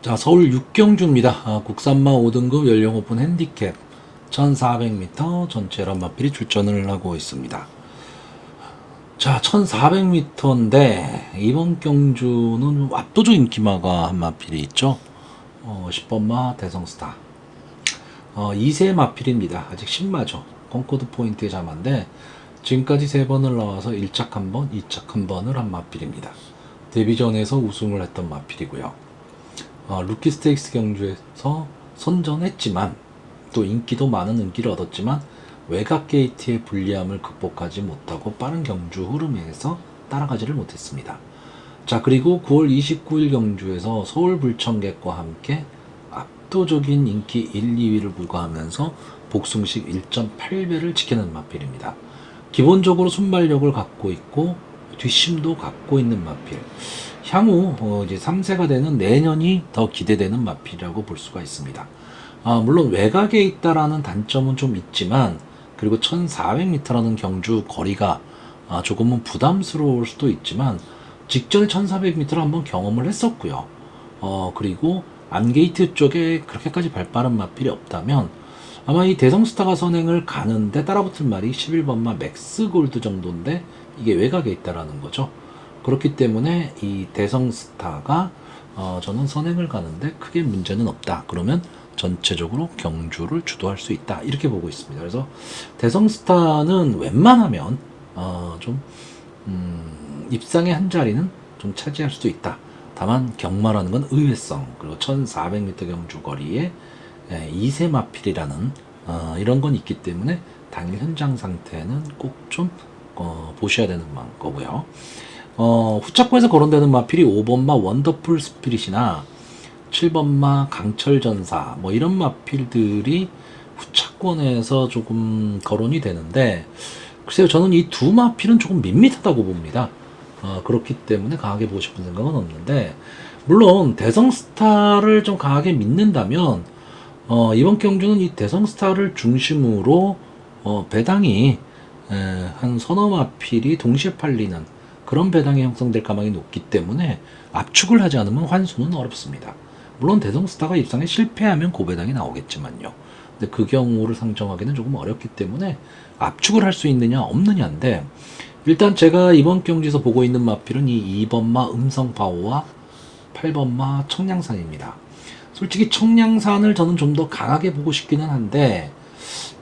자, 서울 6경주입니다. 국산마 5등급 연령 오픈 핸디캡 1400m 전체 런마필이 출전을 하고 있습니다. 자, 1400m인데 이번 경주는 압도적 인기마가 한 마필이 있죠. 10번마 대성스타. 2세 마필입니다. 아직 신마죠. 컨코드 포인트의 자마인데 지금까지 3번을 나와서 1착 1번, 2착 1번을 한 마필입니다. 데뷔전에서 우승을 했던 마필이고요. 루키 스테이크스 경주에서 선전했지만 또 인기도 많은 인기를 얻었지만 외곽 게이트의 불리함을 극복하지 못하고 빠른 경주 흐름에서 따라가지를 못했습니다. 자, 그리고 9월 29일 경주에서 서울 불청객과 함께 압도적인 인기 1, 2위를 불과하면서 복승식 1.8배를 지켜낸 마필입니다. 기본적으로 순발력을 갖고 있고 뒷심도 갖고 있는 마필. 향후 이제 3세가 되는 내년이 더 기대되는 마필이라고 볼 수가 있습니다. 물론 외곽에 있다라는 단점은 좀 있지만, 그리고 1400m라는 경주 거리가 조금은 부담스러울 수도 있지만 직전에 1400m를 한번 경험을 했었고요. 그리고 안게이트 쪽에 그렇게까지 발빠른 마필이 없다면 아마 이 대성스타가 선행을 가는데 따라붙을 말이 11번마 맥스 골드 정도인데 이게 외곽에 있다라는 거죠. 그렇기 때문에 이 대성스타가 저는 선행을 가는데 크게 문제는 없다. 그러면 전체적으로 경주를 주도할 수 있다. 이렇게 보고 있습니다. 그래서 대성스타는 웬만하면 좀 입상의 한 자리는 좀 차지할 수도 있다. 다만 경마라는 건 의외성, 그리고 1400m 경주 거리에 2세 마필이라는 이런 건 있기 때문에 당일 현장 상태는 꼭 좀 보셔야 되는 거고요. 후착권에서 거론되는 마필이 5번마 원더풀 스피릿이나 7번마 강철전사 뭐 이런 마필들이 후차권에서 조금 거론이 되는데, 글쎄요, 저는 이 두 마필은 조금 밋밋하다고 봅니다. 그렇기 때문에 강하게 보고 싶은 생각은 없는데, 물론 대성스타를 좀 강하게 믿는다면 이번 경주는 이 대성스타를 중심으로 배당이 한 서너 마필이 동시에 팔리는 그런 배당이 형성될 가능성이 높기 때문에 압축을 하지 않으면 환수는 어렵습니다. 물론 대성스타가 입상에 실패하면 고배당이 나오겠지만요. 근데 그 경우를 상정하기는 조금 어렵기 때문에 압축을 할 수 있느냐 없느냐인데, 일단 제가 이번 경기에서 보고 있는 마필은 이 2번마 음성파워와 8번마 청량산입니다. 솔직히 청량산을 저는 좀 더 강하게 보고 싶기는 한데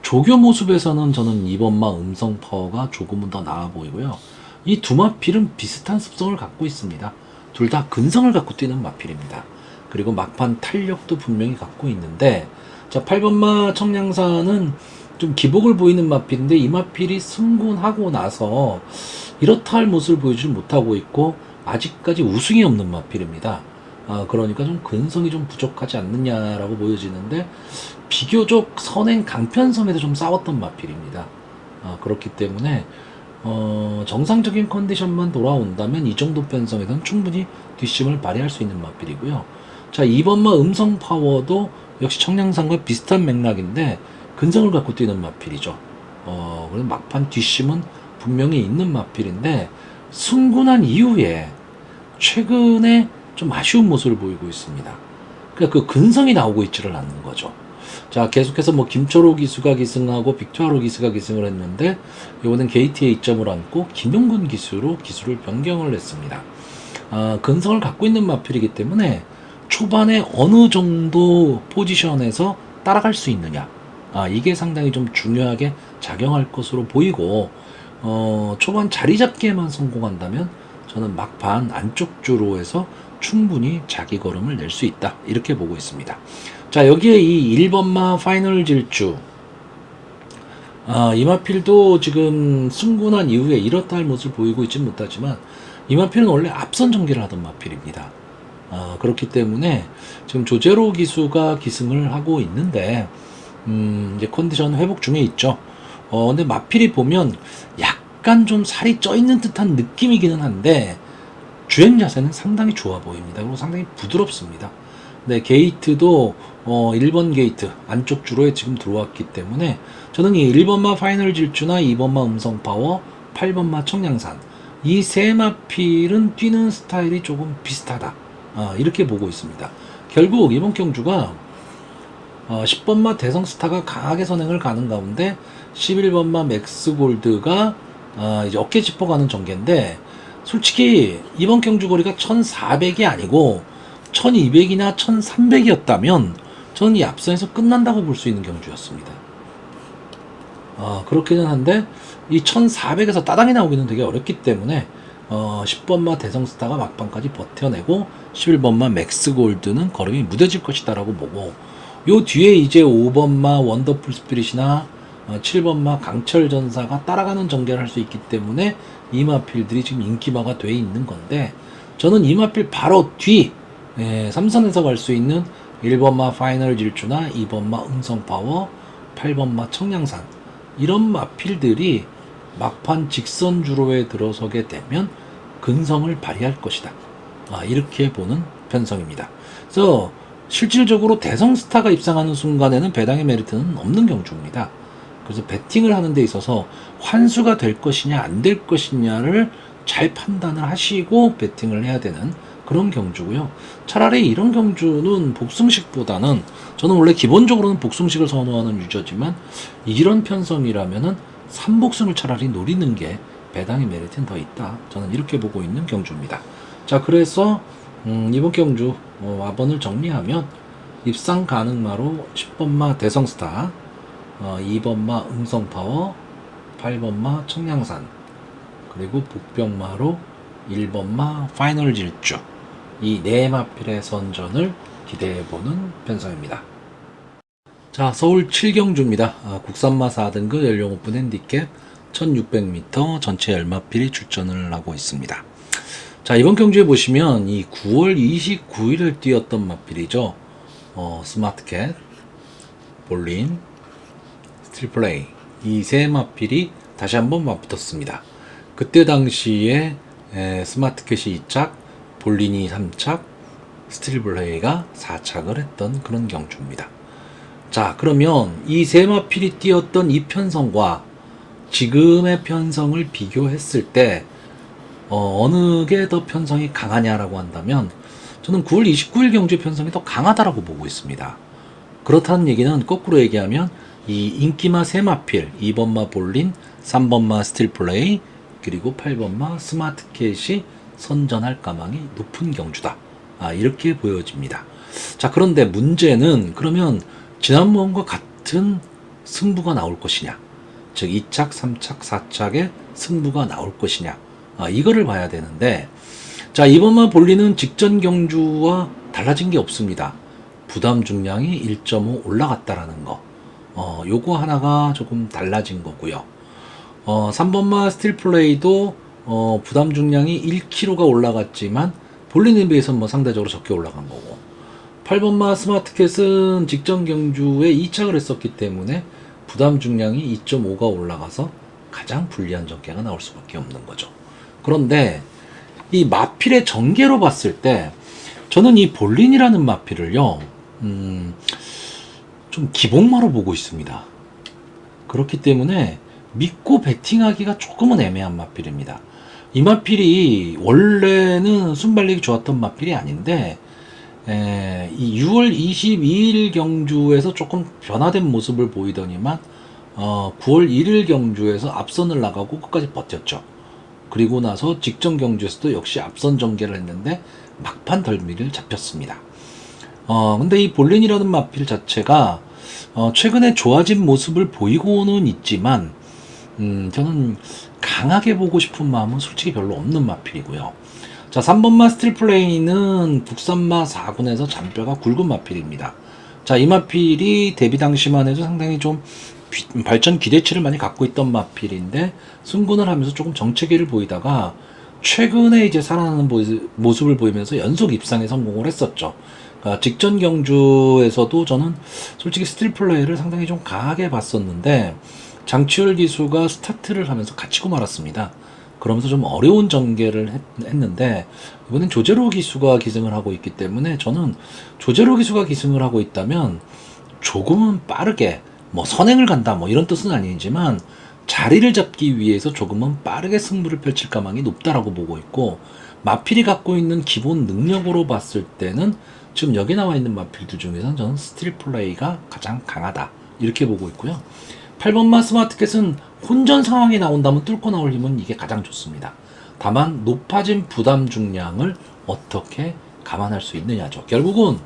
조교 모습에서는 저는 2번마 음성파워가 조금은 더 나아 보이고요. 이 두 마필은 비슷한 습성을 갖고 있습니다. 둘 다 근성을 갖고 뛰는 마필입니다. 그리고 막판 탄력도 분명히 갖고 있는데, 자, 8번마 청량산은 좀 기복을 보이는 마필인데 이 마필이 승군하고 나서 이렇다 할 모습을 보여주지 못하고 있고 아직까지 우승이 없는 마필입니다. 그러니까 좀 근성이 좀 부족하지 않느냐라고 보여지는데 비교적 선행 강편성에서 좀 싸웠던 마필입니다. 그렇기 때문에 정상적인 컨디션만 돌아온다면 이 정도 편성에서는 충분히 뒷심을 발휘할 수 있는 마필이고요. 자, 2번마 음성 파워도 역시 청량산과 비슷한 맥락인데 근성을 갖고 뛰는 마필이죠. 그래서 막판 뒷심은 분명히 있는 마필인데 승군한 이후에 최근에 좀 아쉬운 모습을 보이고 있습니다. 그러니까 그 근성이 나오고 있지를 않는 거죠. 자, 계속해서 뭐 김철호 기수가 기승하고 빅투아로 기수가 기승을 했는데 이번엔 게이트에 이점을 안고 김용근 기수로 기수를 변경을 했습니다. 근성을 갖고 있는 마필이기 때문에 초반에 어느 정도 포지션에서 따라갈 수 있느냐, 이게 상당히 좀 중요하게 작용할 것으로 보이고, 초반 자리 잡기에만 성공한다면 저는 막판 안쪽 주로에서 충분히 자기 걸음을 낼 수 있다, 이렇게 보고 있습니다. 자, 여기에 이 1번마 파이널 질주, 이마필도 지금 승군한 이후에 이렇다 할 모습을 보이고 있지는 못하지만 이마필은 원래 앞선 전개를 하던 마필입니다. 그렇기 때문에 지금 조제로 기수가 기승을 하고 있는데 이제 컨디션 회복 중에 있죠. 근데 마필이 보면 약간 좀 살이 쪄 있는 듯한 느낌이기는 한데 주행 자세는 상당히 좋아 보입니다. 그리고 상당히 부드럽습니다. 네, 게이트도 1번 게이트 안쪽 주로에 지금 들어왔기 때문에 저는 이 1번마 파이널 질주나 2번마 음성 파워, 8번마 청량산 이 세 마필은 뛰는 스타일이 조금 비슷하다, 이렇게 보고 있습니다. 결국 이번 경주가 10번마 대성스타가 강하게 선행을 가는 가운데 11번마 맥스골드가 이제 어깨 짚어가는 전개인데, 솔직히 이번 경주 거리가 1400이 아니고 1200이나 1300이었다면 저는 이 앞선에서 끝난다고 볼 수 있는 경주였습니다. 그렇기는 한데 이 1400에서 따당이 나오기는 되게 어렵기 때문에 10번마 대성스타가 막판까지 버텨내고 11번마 맥스골드는 걸음이 무뎌질 것이다 라고 보고, 요 뒤에 이제 5번마 원더풀 스피릿이나 7번마 강철전사가 따라가는 전개를 할 수 있기 때문에 이마필들이 지금 인기마가 돼 있는 건데, 저는 이마필 바로 뒤 3선에서 갈 수 있는 1번마 파이널 질주나 2번마 음성파워, 8번마 청량산 이런 마필들이 막판 직선 주로에 들어서게 되면 근성을 발휘할 것이다, 이렇게 보는 편성입니다. 그래서 실질적으로 대성스타가 입상하는 순간에는 배당의 메리트는 없는 경주입니다. 그래서 배팅을 하는 데 있어서 환수가 될 것이냐 안 될 것이냐를 잘 판단을 하시고 배팅을 해야 되는 그런 경주고요. 차라리 이런 경주는 복승식보다는, 저는 원래 기본적으로는 복승식을 선호하는 유저지만 이런 편성이라면은 3복승을 차라리 노리는 게 배당의 메리트는 더 있다, 저는 이렇게 보고 있는 경주입니다. 자, 그래서 이번 경주 와번을 정리하면 입상 가능마로 10번마 대성스타, 2번마 음성파워, 8번마 청량산, 그리고 북병마로 1번마 파이널 질주, 이 네 마필의 선전을 기대해보는 편성입니다. 자, 서울 7경주입니다. 국산마 4등급 연령 오픈 핸디캡 1600m 전체 10마필이 출전을 하고 있습니다. 자, 이번 경주에 보시면 이 9월 29일을 뛰었던 마필이죠. 스마트캣, 볼린, 스틸플레이 이 세 마필이 다시 한번 맞붙었습니다. 그때 당시에 스마트캣이 2착, 볼린이 3착, 스틸플레이가 4착을 했던 그런 경주입니다. 자, 그러면 이 세 마필이 뛰었던 이 편성과 지금의 편성을 비교했을 때 어느 게 더 편성이 강하냐라고 한다면 저는 9월 29일 경주 편성이 더 강하다라고 보고 있습니다. 그렇다는 얘기는 거꾸로 얘기하면 이 인기마 세 마필 2번마 볼린, 3번마 스틸플레이, 그리고 8번마 스마트캣이 선전할 가망이 높은 경주다, 이렇게 보여집니다. 자, 그런데 문제는 그러면 지난번과 같은 승부가 나올 것이냐, 즉 2착, 3착, 4착의 승부가 나올 것이냐, 이거를 봐야 되는데, 자, 이번만 볼리는 직전 경주와 달라진 게 없습니다. 부담 중량이 1.5 올라갔다라는 거, 요거 하나가 조금 달라진 거고요. 3번마 스틸플레이도 부담 중량이 1kg가 올라갔지만 볼린에 비해서 뭐 상대적으로 적게 올라간 거고, 8번마 스마트캣은 직전 경주에 2착을 했었기 때문에 부담 중량이 2.5가 올라가서 가장 불리한 전개가 나올 수밖에 없는 거죠. 그런데 이 마필의 전개로 봤을 때 저는 이 볼린이라는 마필을요, 좀 기복마로 보고 있습니다. 그렇기 때문에 믿고 베팅하기가 조금은 애매한 마필입니다. 이 마필이 원래는 순발력이 좋았던 마필이 아닌데 이 6월 22일 경주에서 조금 변화된 모습을 보이더니만 9월 1일 경주에서 앞선을 나가고 끝까지 버텼죠. 그리고 나서 직전 경주에서도 역시 앞선 전개를 했는데 막판 덜미를 잡혔습니다. 근데 이 볼린이라는 마필 자체가 최근에 좋아진 모습을 보이고는 있지만 저는 강하게 보고 싶은 마음은 솔직히 별로 없는 마필이고요. 자, 3번마 스틸플레이는 국산마 4군에서 잔뼈가 굵은 마필입니다. 자, 이 마필이 데뷔 당시만 해도 상당히 좀 발전 기대치를 많이 갖고 있던 마필인데 승군을 하면서 조금 정체기를 보이다가 최근에 이제 살아나는 모습을 보이면서 연속 입상에 성공을 했었죠. 그러니까 직전 경주에서도 저는 솔직히 스틸 플레이를 상당히 좀 강하게 봤었는데 장치열 기수가 스타트를 하면서 갇히고 말았습니다. 그러면서 좀 어려운 전개를 했는데 이번엔 조제로 기수가 기승을 하고 있기 때문에 저는 조제로 기수가 기승을 하고 있다면 조금은 빠르게 뭐 선행을 간다 뭐 이런 뜻은 아니지만 자리를 잡기 위해서 조금은 빠르게 승부를 펼칠 가망이 높다라고 보고 있고, 마필이 갖고 있는 기본 능력으로 봤을 때는 지금 여기 나와 있는 마필들 중에서는 저는 스틸 플레이가 가장 강하다 이렇게 보고 있고요. 8번마 스마트캣은 혼전 상황이 나온다면 뚫고 나올 힘은 이게 가장 좋습니다. 다만 높아진 부담 중량을 어떻게 감안할 수 있느냐죠. 결국은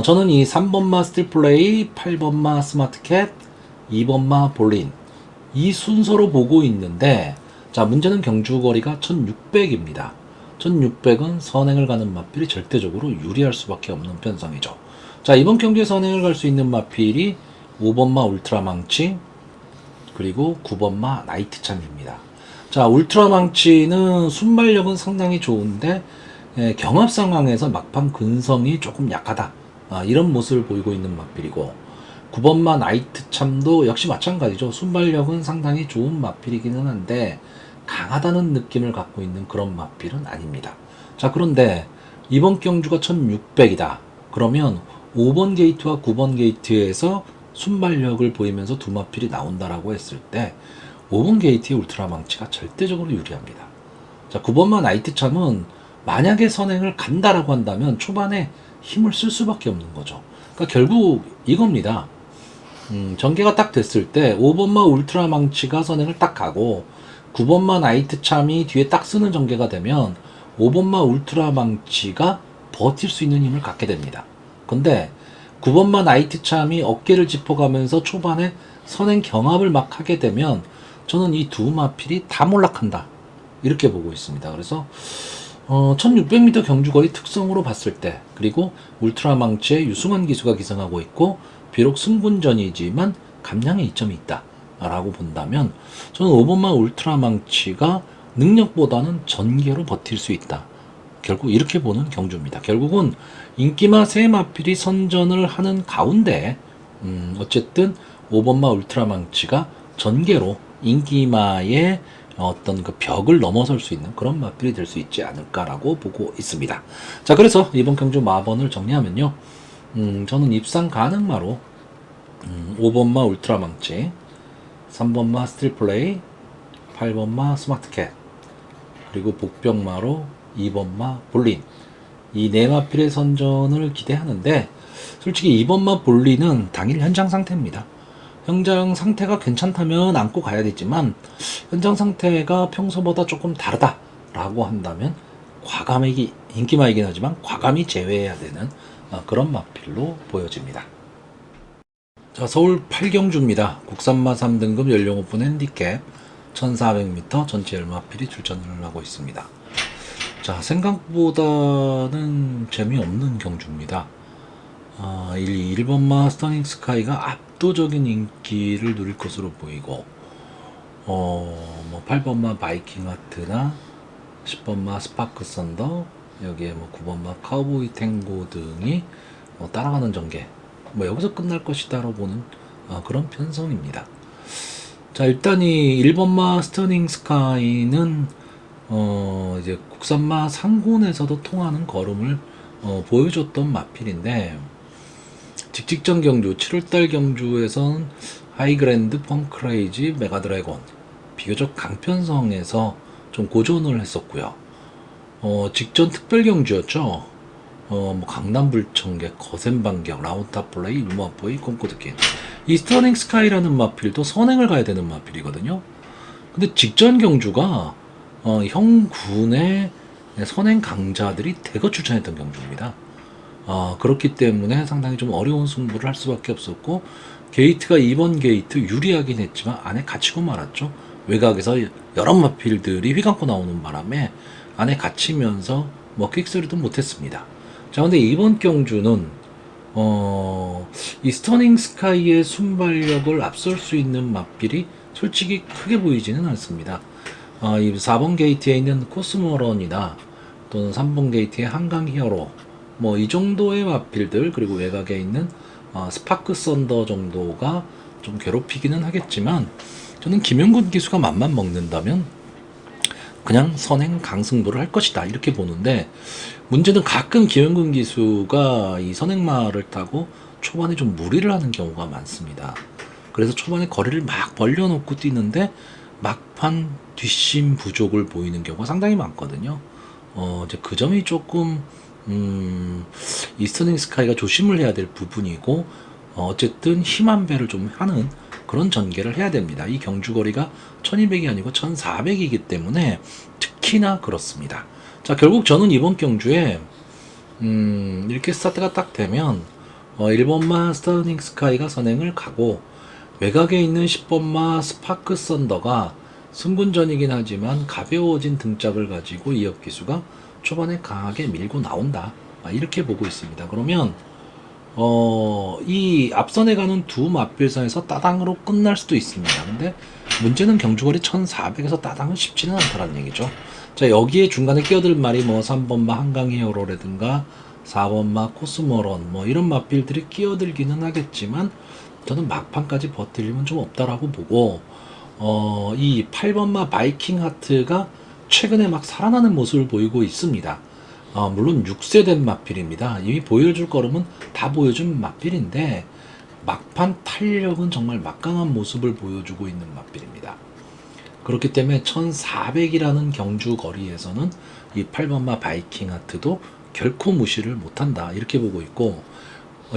저는 이 3번마 스틸 플레이, 8번마 스마트캣, 2번마 볼린 이 순서로 보고 있는데, 자, 문제는 경주거리가 1600입니다. 1600은 선행을 가는 마필이 절대적으로 유리할 수밖에 없는 편성이죠. 자, 이번 경주에 선행을 갈 수 있는 마필이 5번마 울트라망치 그리고 9번마 나이트참입니다. 자, 울트라망치는 순발력은 상당히 좋은데 경합 상황에서 막판 근성이 조금 약하다, 이런 모습을 보이고 있는 마필이고, 9번마 나이트참도 역시 마찬가지죠. 순발력은 상당히 좋은 마필이기는 한데 강하다는 느낌을 갖고 있는 그런 마필은 아닙니다. 자, 그런데 이번 경주가 1600이다. 그러면 5번 게이트와 9번 게이트에서 순발력을 보이면서 두 마필이 나온다라고 했을 때 5번 게이트의 울트라망치가 절대적으로 유리합니다. 자, 9번마 나이트참은 만약에 선행을 간다라고 한다면 초반에 힘을 쓸 수밖에 없는 거죠. 그러니까 결국 이겁니다. 전개가 딱 됐을 때 5번마 울트라망치가 선행을 딱 가고 9번마 나이트참이 뒤에 딱 쓰는 전개가 되면 5번마 울트라망치가 버틸 수 있는 힘을 갖게 됩니다. 근데 9번마 나이트참이 어깨를 짚어가면서 초반에 선행 경합을 막 하게 되면 저는 이 두 마필이 다 몰락한다 이렇게 보고 있습니다. 그래서 1600m 경주거리 특성으로 봤을 때, 그리고 울트라망치의 유승환 기수가 기승하고 있고 비록 승군전이지만 감량의 이점이 있다 라고 본다면 저는 5번마 울트라망치가 능력보다는 전개로 버틸 수 있다, 결국 이렇게 보는 경주입니다. 결국은 인기마 세 마필이 선전을 하는 가운데 어쨌든 5번마 울트라망치가 전개로 인기마의 어떤 그 벽을 넘어설 수 있는 그런 마필이 될 수 있지 않을까라고 보고 있습니다. 자, 그래서 이번 경주 마번을 정리하면요, 저는 입상 가능마로 5번마 울트라망치, 3번마 스틸플레이, 8번마 스마트캣, 그리고 복병마로 2번마 볼린, 이 네 마필의 선전을 기대하는데, 솔직히 2번마 볼린은 당일 현장 상태입니다. 현장 상태가 괜찮다면 안고 가야 되지만 현장 상태가 평소보다 조금 다르다라고 한다면 과감하게, 인기마이긴 하지만 과감히 제외해야 되는 그런 마필로 보여집니다. 자, 서울 8경주입니다. 국산마 3등급 연령 오픈 핸디캡 1400m 전체 열마필이 출전을 하고 있습니다. 자, 생각보다는 재미없는 경주입니다. 1번마 스터닝 스카이가 압도적인 인기를 누릴 것으로 보이고, 8번마 바이킹 하트나 10번마 스파크 썬더, 여기에 9번마 카우보이 탱고 등이 따라가는 전개, 여기서 끝날 것이다라고 보는 그런 편성입니다. 자, 일단 이 1번마 스터닝 스카이는 이제 국산마 상군에서도 통하는 걸음을 보여줬던 마필인데, 직직전 경주 7월달 경주에선 하이그랜드, 펑크레이지, 메가드래곤 비교적 강편성에서 좀 고전을 했었고요. 직전 특별 경주였죠. 뭐 강남불청객, 거센반격, 라운타플레이, 루마포이, 콩코드킨. 이 스터닝 스카이라는 마필도 선행을 가야 되는 마필이거든요. 근데 직전 경주가 형군의 선행 강자들이 대거 추천했던 경주입니다. 그렇기 때문에 상당히 좀 어려운 승부를 할 수밖에 없었고, 게이트가 2번 게이트 유리하긴 했지만 안에 갇히고 말았죠. 외곽에서 여러 마필들이 휘감고 나오는 바람에 안에 갇히면서 뭐 퀵스리도 못했습니다. 자, 근데 이번 경주는 이 스터닝 스카이의 순발력을 앞설 수 있는 마필이 솔직히 크게 보이지는 않습니다. 이 4번 게이트에 있는 코스모런이나 또는 3번 게이트의 한강 히어로, 뭐 이 정도의 마필들, 그리고 외곽에 있는 스파크 썬더 정도가 좀 괴롭히기는 하겠지만, 저는 김영군 기수가 맘만 먹는다면 그냥 선행 강승부를 할 것이다, 이렇게 보는데, 문제는 가끔 김영군 기수가 이 선행마를 타고 초반에 좀 무리를 하는 경우가 많습니다. 그래서 초반에 거리를 막 벌려놓고 뛰는데 막판 뒷심 부족을 보이는 경우가 상당히 많거든요. 이제 그 점이 조금 이스터닝 스카이가 조심을 해야 될 부분이고, 어쨌든 힘한 배를 좀 하는 그런 전개를 해야 됩니다. 이 경주거리가 1200이 아니고 1400이기 때문에 특히나 그렇습니다. 자, 결국 저는 이번 경주에 이렇게 스타트가 딱 되면 1번마 스터닝 스카이가 선행을 가고, 외곽에 있는 10번마 스파크 썬더가 승군전이긴 하지만 가벼워진 등짝을 가지고 이업 기수가 초반에 강하게 밀고 나온다, 이렇게 보고 있습니다. 그러면 이 앞선에 가는 두 맞별선에서 따당으로 끝날 수도 있습니다. 근데 문제는 경주거리 1400에서 따당은 쉽지는 않다는 얘기죠. 자, 여기에 중간에 끼어들 말이 뭐 3번마 한강 히어로라든가 4번마 코스모런, 뭐 이런 맞필들이 끼어들기는 하겠지만, 저는 막판까지 버틸 힘은 좀 없다라고 보고, 이 8번마 바이킹 하트가 최근에 막 살아나는 모습을 보이고 있습니다. 물론 6세 된 마필입니다. 이미 보여줄 걸음은 다 보여준 마필인데, 막판 탄력은 정말 막강한 모습을 보여주고 있는 마필입니다. 그렇기 때문에 1400이라는 경주 거리에서는 이 8번마 바이킹 하트도 결코 무시를 못한다, 이렇게 보고 있고,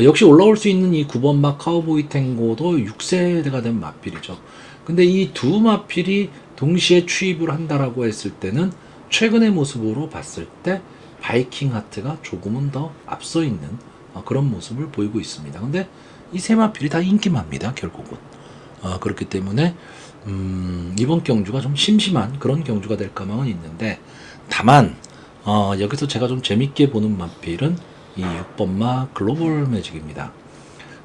역시 올라올 수 있는 이 9번마 카우보이 탱고도 6세대가 된 마필이죠. 근데 이 두 마필이 동시에 취입을 한다라고 했을 때는 최근의 모습으로 봤을 때 바이킹 하트가 조금은 더 앞서 있는 그런 모습을 보이고 있습니다. 근데 이 세 마필이 다 인기마입니다, 결국은. 그렇기 때문에 이번 경주가 좀 심심한 그런 경주가 될 가망은 있는데, 다만 여기서 제가 좀 재밌게 보는 마필은 이 6번마 글로벌 매직입니다.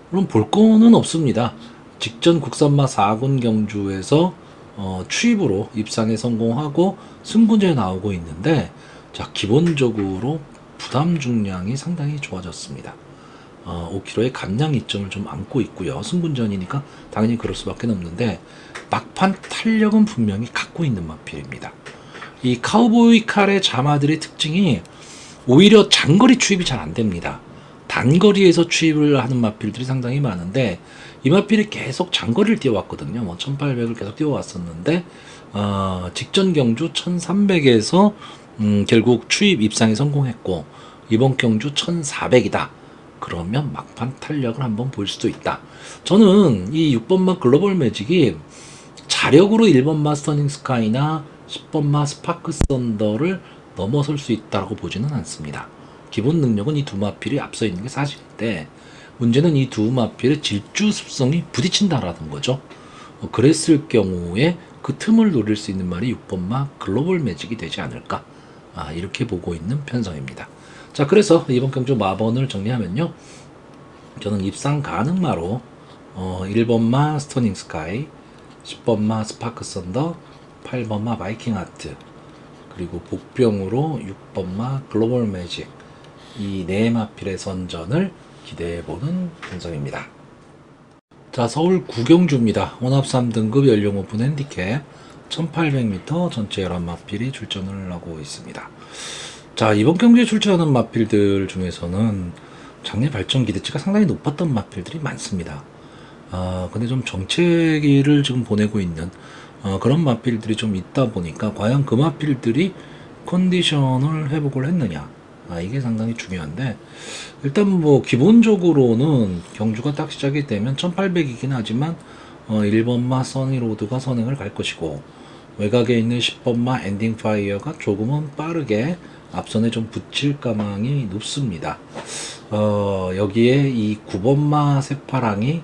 물론 볼 거는 없습니다. 직전 국산마 4군 경주에서 추입으로 입상에 성공하고 승군제에 나오고 있는데, 자, 기본적으로 부담 중량이 상당히 좋아졌습니다. 5kg의 감량 이점을 좀 안고 있고요. 승군전이니까 당연히 그럴 수밖에 없는데, 막판 탄력은 분명히 갖고 있는 마필입니다. 이 카우보이 칼의 자마들의 특징이 오히려 장거리 추입이 잘 안 됩니다. 단거리에서 추입을 하는 마필들이 상당히 많은데, 이 마필이 계속 장거리를 뛰어왔거든요. 뭐 1800을 계속 뛰어왔었는데, 직전 경주 1300에서 결국 추입 입상에 성공했고, 이번 경주 1400이다. 그러면 막판 탄력을 한번 볼 수도 있다. 저는 이 6번마 글로벌 매직이 자력으로 1번마 스터닝 스카이나 10번마 스파크 썬더를 넘어설 수 있다고 보지는 않습니다. 기본 능력은 이 두 마필이 앞서 있는 게 사실인데, 문제는 이 두 마필의 질주 습성이 부딪힌다라는 거죠. 그랬을 경우에 그 틈을 노릴 수 있는 말이 6번마 글로벌 매직이 되지 않을까, 이렇게 보고 있는 편성입니다. 자, 그래서 이번 경주 마번을 정리하면요, 저는 입상 가능마로 1번마 스터닝 스카이, 10번마 스파크 썬더, 8번마 바이킹 하트, 그리고 복병으로 6번마 글로벌 매직, 이 네 마필의 선전을 기대해보는 편성입니다. 자, 서울 구경주입니다. 혼합 3등급 연령 오픈 핸디캡 1800m 전체 11마필이 출전을 하고 있습니다. 자, 이번 경기에 출전하는 마필들 중에서는 장래 발전 기대치가 상당히 높았던 마필들이 많습니다. 근데 좀 정체기를 지금 보내고 있는 그런 마필들이 좀 있다 보니까 과연 그 마필들이 컨디션을 회복을 했느냐, 이게 상당히 중요한데, 일단 뭐 기본적으로는 경주가 딱 시작이 되면 1800이긴 하지만 1번마 써니로드가 선행을 갈 것이고, 외곽에 있는 10번마 엔딩 파이어가 조금은 빠르게 앞선에 좀 붙일 가망이 높습니다. 여기에 이 9번마 새파랑이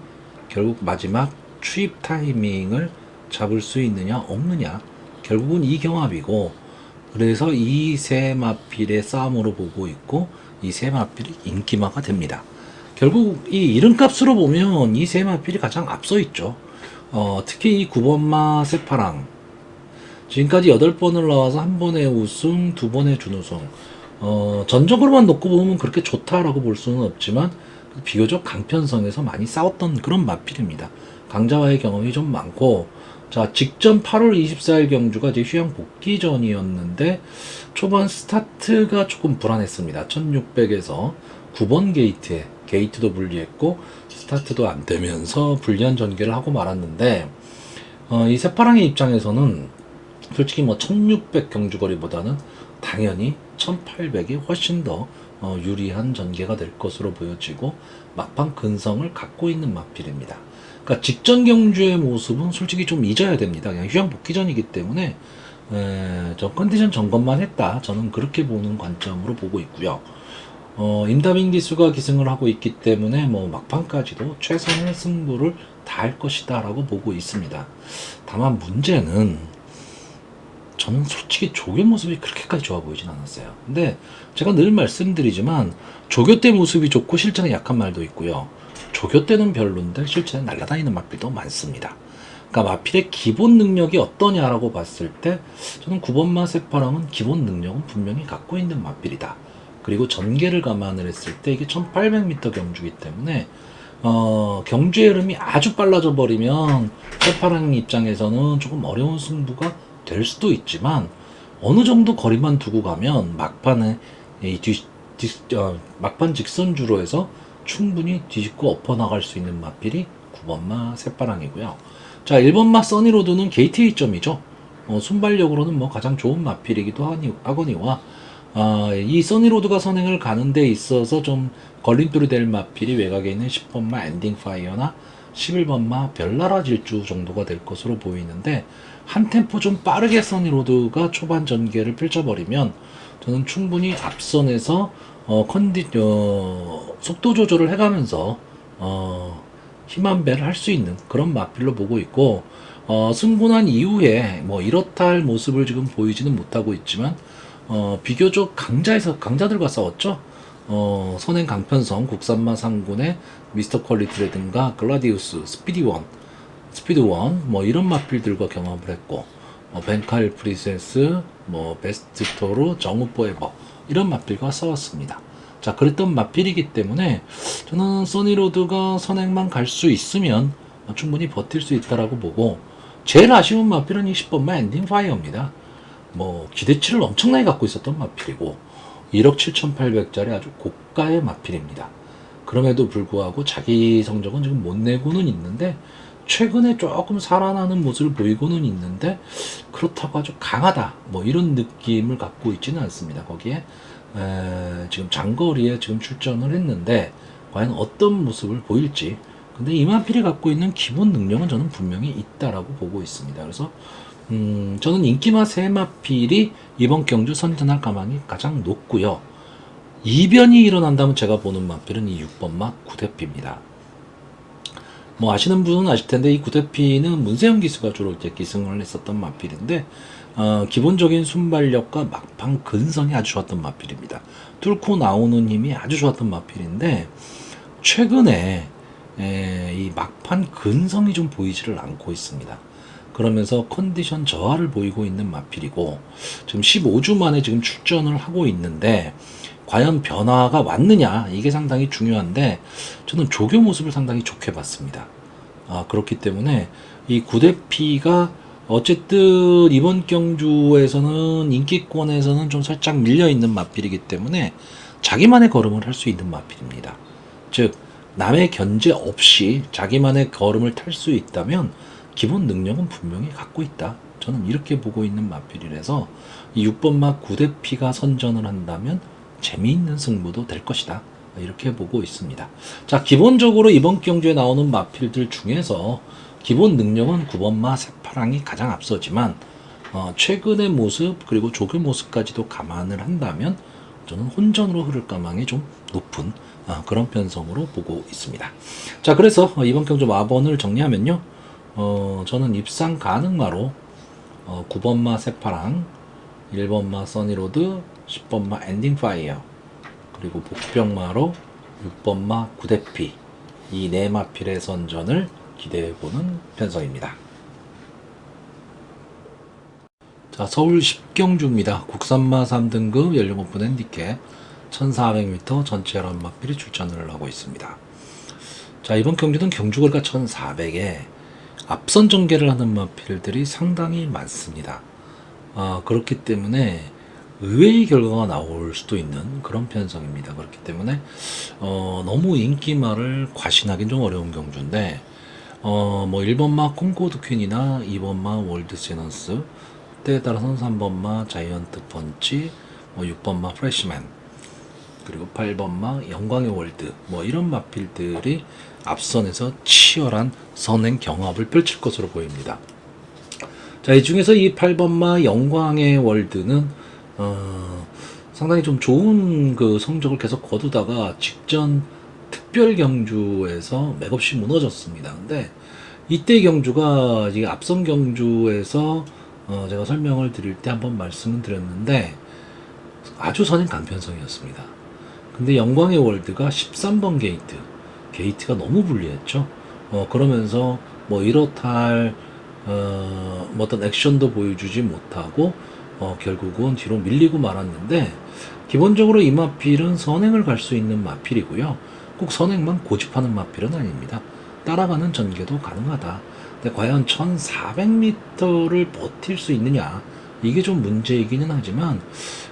결국 마지막 추입 타이밍을 잡을 수 있느냐 없느냐, 결국은 이 경합이고, 그래서 이 세 마필의 싸움으로 보고 있고, 이 세 마필이 인기마가 됩니다. 결국 이 이름값으로 보면 이 세 마필이 가장 앞서 있죠. 특히 이 9번마 새파랑, 지금까지 8번을 나와서 한 번의 우승, 2번의 준우승. 전적으로만 놓고 보면 그렇게 좋다라고 볼 수는 없지만 비교적 강편성에서 많이 싸웠던 그런 마필입니다. 강자와의 경험이 좀 많고, 자, 직전 8월 24일 경주가 이제 휴양 복귀전이었는데 초반 스타트가 조금 불안했습니다. 1600에서 9번 게이트도 불리했고 스타트도 안 되면서 불리한 전개를 하고 말았는데, 이 새파랑의 입장에서는 솔직히 뭐 1600 경주거리보다는 당연히 1800이 훨씬 더 유리한 전개가 될 것으로 보여지고 막판 근성을 갖고 있는 마필입니다. 그러니까 직전 경주의 모습은 솔직히 좀 잊어야 됩니다. 그냥 휴양 복귀전이기 때문에 저 컨디션 점검만 했다, 저는 그렇게 보는 관점으로 보고 있고요. 임다빈 기수가 기승을 하고 있기 때문에 뭐 막판까지도 최선의 승부를 다할 것이다 라고 보고 있습니다. 다만 문제는 저는 솔직히 조교 모습이 그렇게까지 좋아 보이진 않았어요. 근데 제가 늘 말씀드리지만 조교 때 모습이 좋고 실전에 약한 말도 있고요. 조교 때는 별론데 실전에 날아다니는 마필도 많습니다. 그러니까 마필의 기본 능력이 어떠냐라고 봤을 때 저는 9번마 새파랑은 기본 능력은 분명히 갖고 있는 마필이다. 그리고 전개를 감안을 했을 때 이게 1800m 경주이기 때문에 경주의 흐름이 아주 빨라져 버리면 새파랑 입장에서는 조금 어려운 승부가 될 수도 있지만, 어느 정도 거리만 두고 가면 막판에 막판 직선주로 해서 충분히 뒤집고 엎어나갈 수 있는 마필이 9번마 새파랑이고요. 자, 1번마 써니로드는 게이트 A점이죠. 순발력으로는 뭐 가장 좋은 마필이기도 하거니와, 이 써니로드가 선행을 가는 데 있어서 좀 걸림돌이 될 마필이 외곽에 있는 10번마 엔딩 파이어나 11번마 별나라 질주 정도가 될 것으로 보이는데, 한 템포 좀 빠르게 써니로드가 초반 전개를 펼쳐버리면 저는 충분히 앞선에서 속도 조절을 해가면서 힘한 배를 할 수 있는 그런 마필로 보고 있고, 승분한 이후에 뭐 이렇다 할 모습을 지금 보이지는 못하고 있지만 비교적 강자들과 싸웠죠. 선행 강편성 국산마 상군의 미스터 퀄리티라든가 글라디우스, 스피드원 뭐 이런 마필들과 경험을 했고, 벤칼 프리센스, 뭐 베스트토르, 정우 포에버 이런 마필과 싸웠습니다. 자, 그랬던 마필이기 때문에 저는 써니로드가 선행만 갈 수 있으면 충분히 버틸 수 있다라고 보고, 제일 아쉬운 마필은 20번마 엔딩 파이어입니다. 뭐 기대치를 엄청나게 갖고 있었던 마필이고 1억 7,800짜리 아주 고가의 마필입니다. 그럼에도 불구하고 자기 성적은 지금 못 내고는 있는데, 최근에 조금 살아나는 모습을 보이고는 있는데 그렇다고 아주 강하다 뭐 이런 느낌을 갖고 있지는 않습니다. 거기에 지금 장거리에 지금 출전을 했는데 과연 어떤 모습을 보일지. 근데 이만필이 갖고 있는 기본 능력은 저는 분명히 있다라고 보고 있습니다. 그래서 저는 인기마 세마필이 이번 경주 선전할 가망이 가장 높고요. 이변이 일어난다면 제가 보는 마필은 이 6번마 구대피입니다. 뭐 아시는 분은 아실 텐데 이 구대피는 문세영 기수가 주로 이제 기승을 했었던 마필인데, 기본적인 순발력과 막판 근성이 아주 좋았던 마필입니다. 뚫고 나오는 힘이 아주 좋았던 마필인데, 최근에 이 막판 근성이 좀 보이지를 않고 있습니다. 그러면서 컨디션 저하를 보이고 있는 마필이고, 지금 15주 만에 지금 출전을 하고 있는데 과연 변화가 왔느냐, 이게 상당히 중요한데 저는 조교 모습을 상당히 좋게 봤습니다. 그렇기 때문에 이 구대피가 어쨌든 이번 경주에서는 인기권에서는 좀 살짝 밀려있는 마필이기 때문에 자기만의 걸음을 할 수 있는 마필입니다. 즉 남의 견제 없이 자기만의 걸음을 탈 수 있다면 기본 능력은 분명히 갖고 있다. 저는 이렇게 보고 있는 마필이라서 이 6번 마 구대피가 선전을 한다면 재미있는 승부도 될 것이다. 이렇게 보고 있습니다. 자, 기본적으로 이번 경주에 나오는 마필들 중에서 기본 능력은 9번 마 새파랑이 가장 앞서지만 최근의 모습 그리고 조교 모습까지도 감안을 한다면 저는 혼전으로 흐를 가망이 좀 높은 그런 편성으로 보고 있습니다. 자, 그래서 이번 경주 마번을 정리하면요, 저는 입상 가능마로 9번 마 새파랑, 1번 마 써니로드, 10번 마 엔딩 파이어, 그리고 복병마로 6번 마 구대피, 이 네 마필의 선전을 기대해보는 편성입니다. 자, 서울 10경주입니다. 국산마 3등급 연령 오픈 핸디캡 1400m 전체 11마필이 출전을 하고 있습니다. 자, 이번 경주는 경주거리가 1400에 앞선 전개를 하는 마필들이 상당히 많습니다. 그렇기 때문에 의외의 결과가 나올 수도 있는 그런 편성입니다. 그렇기 때문에 너무 인기마를 과신하기는 좀 어려운 경주인데, 뭐 1번마 콩고드 퀸이나 2번마 월드 세너스, 때에 따라서는 3번마 자이언트 펀치, 뭐 6번마 프레시맨, 그리고 8번마 영광의 월드, 뭐 이런 마필들이 앞선에서 치열한 선행 경합을 펼칠 것으로 보입니다. 자, 이 중에서 이 8번마 영광의 월드는 상당히 좀 좋은 그 성적을 계속 거두다가 직전 특별 경주에서 맥없이 무너졌습니다. 근데 이때 경주가 이게 앞선 경주에서 제가 설명을 드릴 때 한번 말씀을 드렸는데 아주 선행 강편성이었습니다. 근데 영광의 월드가 13번 게이트가 너무 불리했죠. 그러면서 뭐 이렇다 할 뭐 어떤 액션도 보여주지 못하고 결국은 뒤로 밀리고 말았는데, 기본적으로 이 마필은 선행을 갈 수 있는 마필이고요. 꼭 선행만 고집하는 마필은 아닙니다. 따라가는 전개도 가능하다. 근데 과연 1400m를 버틸 수 있느냐, 이게 좀 문제이기는 하지만,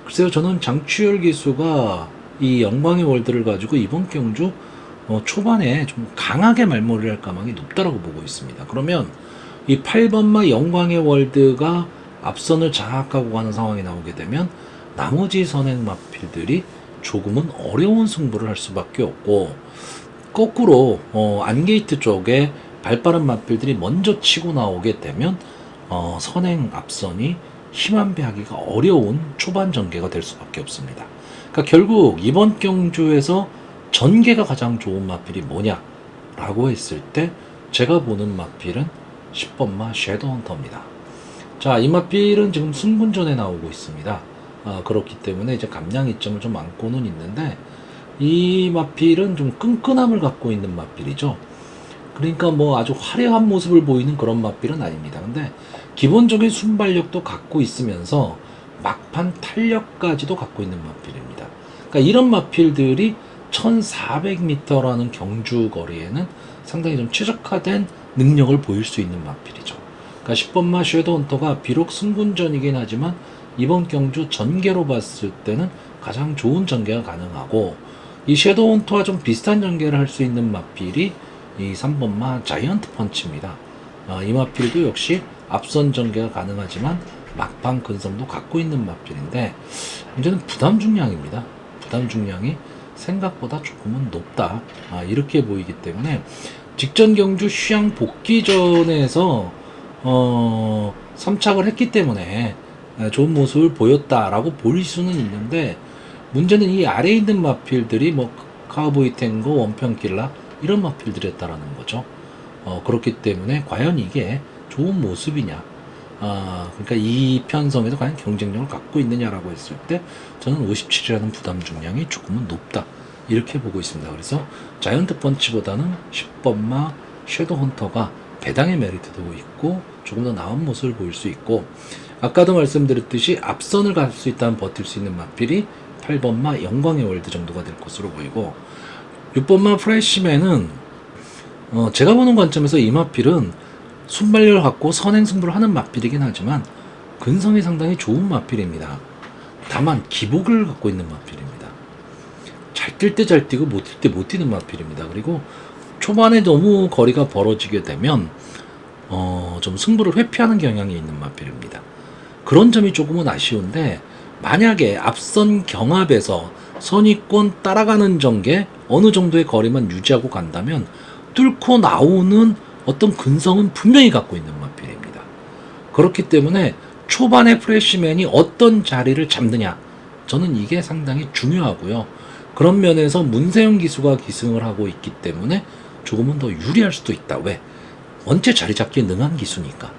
글쎄요, 저는 장추열 기수가 이 영광의 월드를 가지고 이번 경주 초반에 좀 강하게 말머리를 할 가망이 높다라고 보고 있습니다. 그러면 이 8번마 영광의 월드가 앞선을 장악하고 가는 상황이 나오게 되면 나머지 선행 마필들이 조금은 어려운 승부를 할 수밖에 없고, 거꾸로 안게이트 쪽에 발빠른 마필들이 먼저 치고 나오게 되면 선행 앞선이 힘안배하기가 어려운 초반 전개가 될 수밖에 없습니다. 그러니까 결국 이번 경주에서 전개가 가장 좋은 마필이 뭐냐라고 했을 때 제가 보는 마필은 10번마 섀도우헌터입니다. 자, 이 마필은 지금 승분전에 나오고 있습니다. 그렇기 때문에 이제 감량 이점을 좀 안고는 있는데, 이 마필은 좀 끈끈함을 갖고 있는 마필이죠. 그러니까 뭐 아주 화려한 모습을 보이는 그런 마필은 아닙니다. 근데 기본적인 순발력도 갖고 있으면서 막판 탄력까지도 갖고 있는 마필입니다. 그러니까 이런 마필들이 1400m라는 경주 거리에는 상당히 좀 최적화된 능력을 보일 수 있는 마필이죠. 그러니까 10번마 섀도우헌터가 비록 승분전이긴 하지만 이번 경주 전개로 봤을 때는 가장 좋은 전개가 가능하고, 이 섀도우헌터와 좀 비슷한 전개를 할 수 있는 마필이 이 3번마 자이언트 펀치입니다. 이 마필도 역시 앞선 전개가 가능하지만 막판 근성도 갖고 있는 마필인데, 문제는 부담 중량입니다. 부담 중량이 생각보다 조금은 높다, 이렇게 보이기 때문에 직전 경주 휴양 복귀전에서 3착을 했기 때문에 좋은 모습을 보였다라고 볼 수는 있는데, 문제는 이 아래에 있는 마필들이 뭐 카우보이 탱고, 원평킬라 이런 마필들이었다라는 거죠. 그렇기 때문에 과연 이게 좋은 모습이냐, 그러니까 이 편성에서 과연 경쟁력을 갖고 있느냐라고 했을 때 저는 57이라는 부담 중량이 조금은 높다, 이렇게 보고 있습니다. 그래서 자이언트 펀치보다는 10번마 섀도우헌터가 배당의 메리트도 있고 조금 더 나은 모습을 보일 수 있고, 아까도 말씀드렸듯이 앞선을 갈 수 있다면 버틸 수 있는 마필이 8번마 영광의 월드 정도가 될 것으로 보이고, 6번마 프레시맨은 제가 보는 관점에서 이 마필은 순발력을 갖고 선행 승부를 하는 마필이긴 하지만 근성이 상당히 좋은 마필입니다. 다만 기복을 갖고 있는 마필입니다. 잘 뛸 때 잘 뛰고 못 뛸 때 못 뛰는 마필입니다. 그리고 초반에 너무 거리가 벌어지게 되면 좀 승부를 회피하는 경향이 있는 마필입니다. 그런 점이 조금은 아쉬운데 만약에 앞선 경합에서 선입권 따라가는 전개 어느 정도의 거리만 유지하고 간다면 뚫고 나오는 어떤 근성은 분명히 갖고 있는 마필입니다. 그렇기 때문에 초반에 프레시맨이 어떤 자리를 잡느냐 저는 이게 상당히 중요하고요. 그런 면에서 문세영 기수가 기승을 하고 있기 때문에 조금은 더 유리할 수도 있다. 왜? 원체 자리 잡기에 능한 기수니까.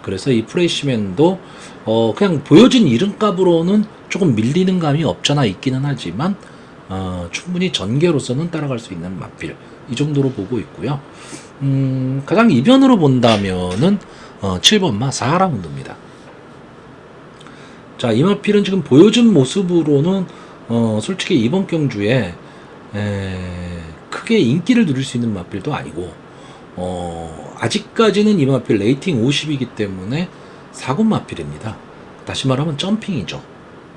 그래서 이 프레시맨도 그냥 보여진 이름값으로는 조금 밀리는 감이 없잖아 있기는 하지만 충분히 전개로서는 따라갈 수 있는 마필 이 정도로 보고 있고요. 가장 이변으로 본다면은 7번마 사하라문드입니다. 자, 이 마필은 지금 보여준 모습으로는 솔직히 이번 경주에 크게 인기를 누릴 수 있는 마필도 아니고 아직까지는 이 마필 레이팅 50이기 때문에 4군 마필입니다. 다시 말하면 점핑이죠.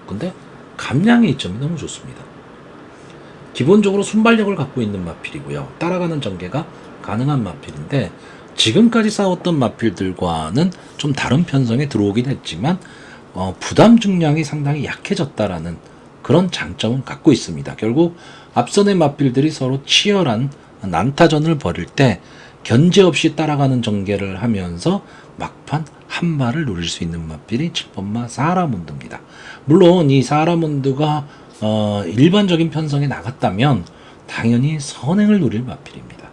근데 감량의 이점이 너무 좋습니다. 기본적으로 순발력을 갖고 있는 마필이고요. 따라가는 전개가 가능한 마필인데 지금까지 싸웠던 마필들과는 좀 다른 편성에 들어오긴 했지만 부담 중량이 상당히 약해졌다라는 그런 장점은 갖고 있습니다. 결국 앞선의 마필들이 서로 치열한 난타전을 벌일 때 견제 없이 따라가는 전개를 하면서 막판 한 발을 노릴 수 있는 마필이 7번마 사하라문드입니다. 물론 이 사하라문드가 일반적인 편성에 나갔다면 당연히 선행을 노릴 마필입니다.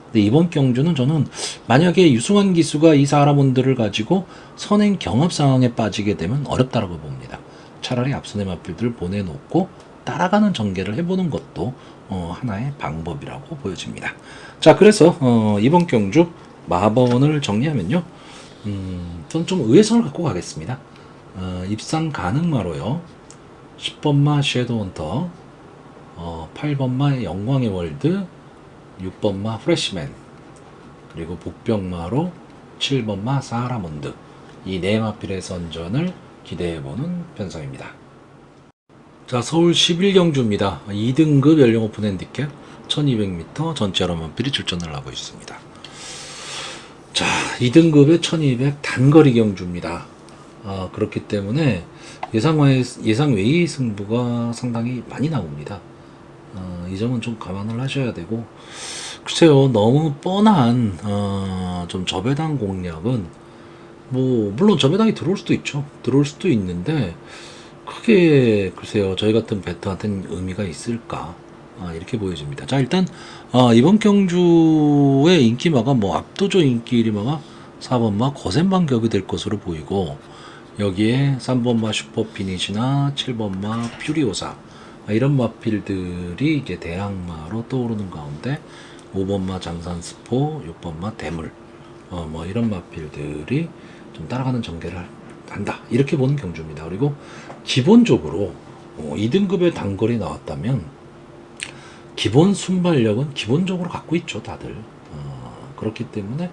근데 이번 경주는 저는 만약에 유승환 기수가 이 사하라문드를 가지고 선행 경합 상황에 빠지게 되면 어렵다라고 봅니다. 차라리 앞선의 마필들을 보내놓고 따라가는 전개를 해보는 것도 하나의 방법이라고 보여집니다. 자, 그래서 이번 경주 마번을 정리하면요, 저는 좀 의외성을 갖고 가겠습니다. 입상 가능마로요, 10번마 섀도우헌터, 8번마 영광의 월드, 6번마 프레시맨, 그리고 복병마로 7번마 사하라문드, 이 네 마필의 선전을 기대해보는 편성입니다. 자, 서울 11경주입니다. 2등급 연령 오픈 핸디캡 1200m 전체 여러 마필이 출전을 하고 있습니다. 자, 2등급의 1200 단거리 경주입니다. 그렇기 때문에 예상 외의 승부가 상당히 많이 나옵니다. 이 점은 좀 감안을 하셔야 되고, 글쎄요, 너무 뻔한 좀 저배당 공략은 물론 저배당이 들어올 수도 있죠. 들어올 수도 있는데 크게 글쎄요, 저희 같은 배트한테는 의미가 있을까, 이렇게 보여집니다. 자, 일단 이번 경주의 인기마가 압도적 인기 1위마가 4번마 거센반격이 될 것으로 보이고, 여기에 3번마 슈퍼피니시나 7번마 퓨리오사, 이런 마필들이 이제 대항마로 떠오르는 가운데 5번마 장산스포, 6번마 대물, 이런 마필들이 좀 따라가는 전개를 한다, 이렇게 보는 경주입니다. 그리고 기본적으로 2등급의 단거리 나왔다면 기본 순발력은 기본적으로 갖고 있죠, 다들. 그렇기 때문에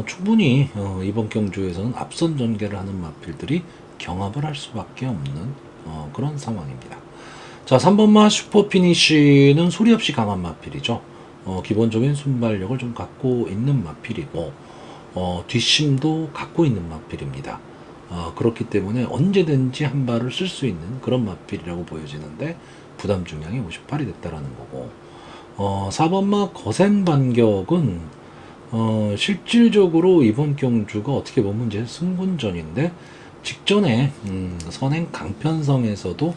충분히 이번 경주에서는 앞선 전개를 하는 마필들이 경합을 할 수밖에 없는 그런 상황입니다. 자, 3번마 슈퍼피니쉬는 소리 없이 강한 마필이죠. 기본적인 순발력을 좀 갖고 있는 마필이고, 뒷심도 갖고 있는 마필입니다. 그렇기 때문에 언제든지 한 발을 쓸 수 있는 그런 마필이라고 보여지는데 부담 중량이 58이 됐다라는 거고, 4번마 거센 반격은 실질적으로 이번 경주가 어떻게 보면 이제 승군전인데 직전에 선행 강편성에서도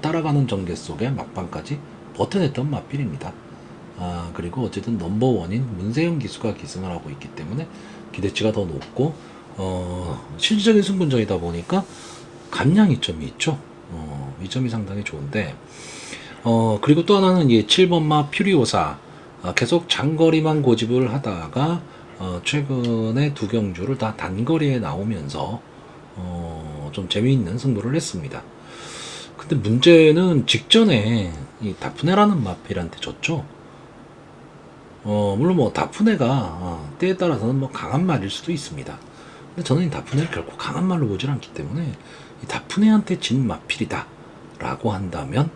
따라가는 전개 속에 막판까지 버텨냈던 마필입니다. 그리고 어쨌든 넘버원인 문세영 기수가 기승을 하고 있기 때문에 기대치가 더 높고, 실질적인 승군전이다 보니까 감량 이점이 있죠. 이 점이 상당히 좋은데, 그리고 또 하나는 이 7번마 퓨리오사, 계속 장거리만 고집을 하다가 최근에 두 경주를 다 단거리에 나오면서 좀 재미있는 승부를 했습니다. 근데 문제는 직전에 이 다프네라는 마필한테 졌죠. 물론 뭐 다프네가 때에 따라서는 뭐 강한 말일 수도 있습니다. 근데 저는 이 다프네를 결코 강한 말로 보질 않기 때문에 이 다프네한테 진 마필이다 라고 한다면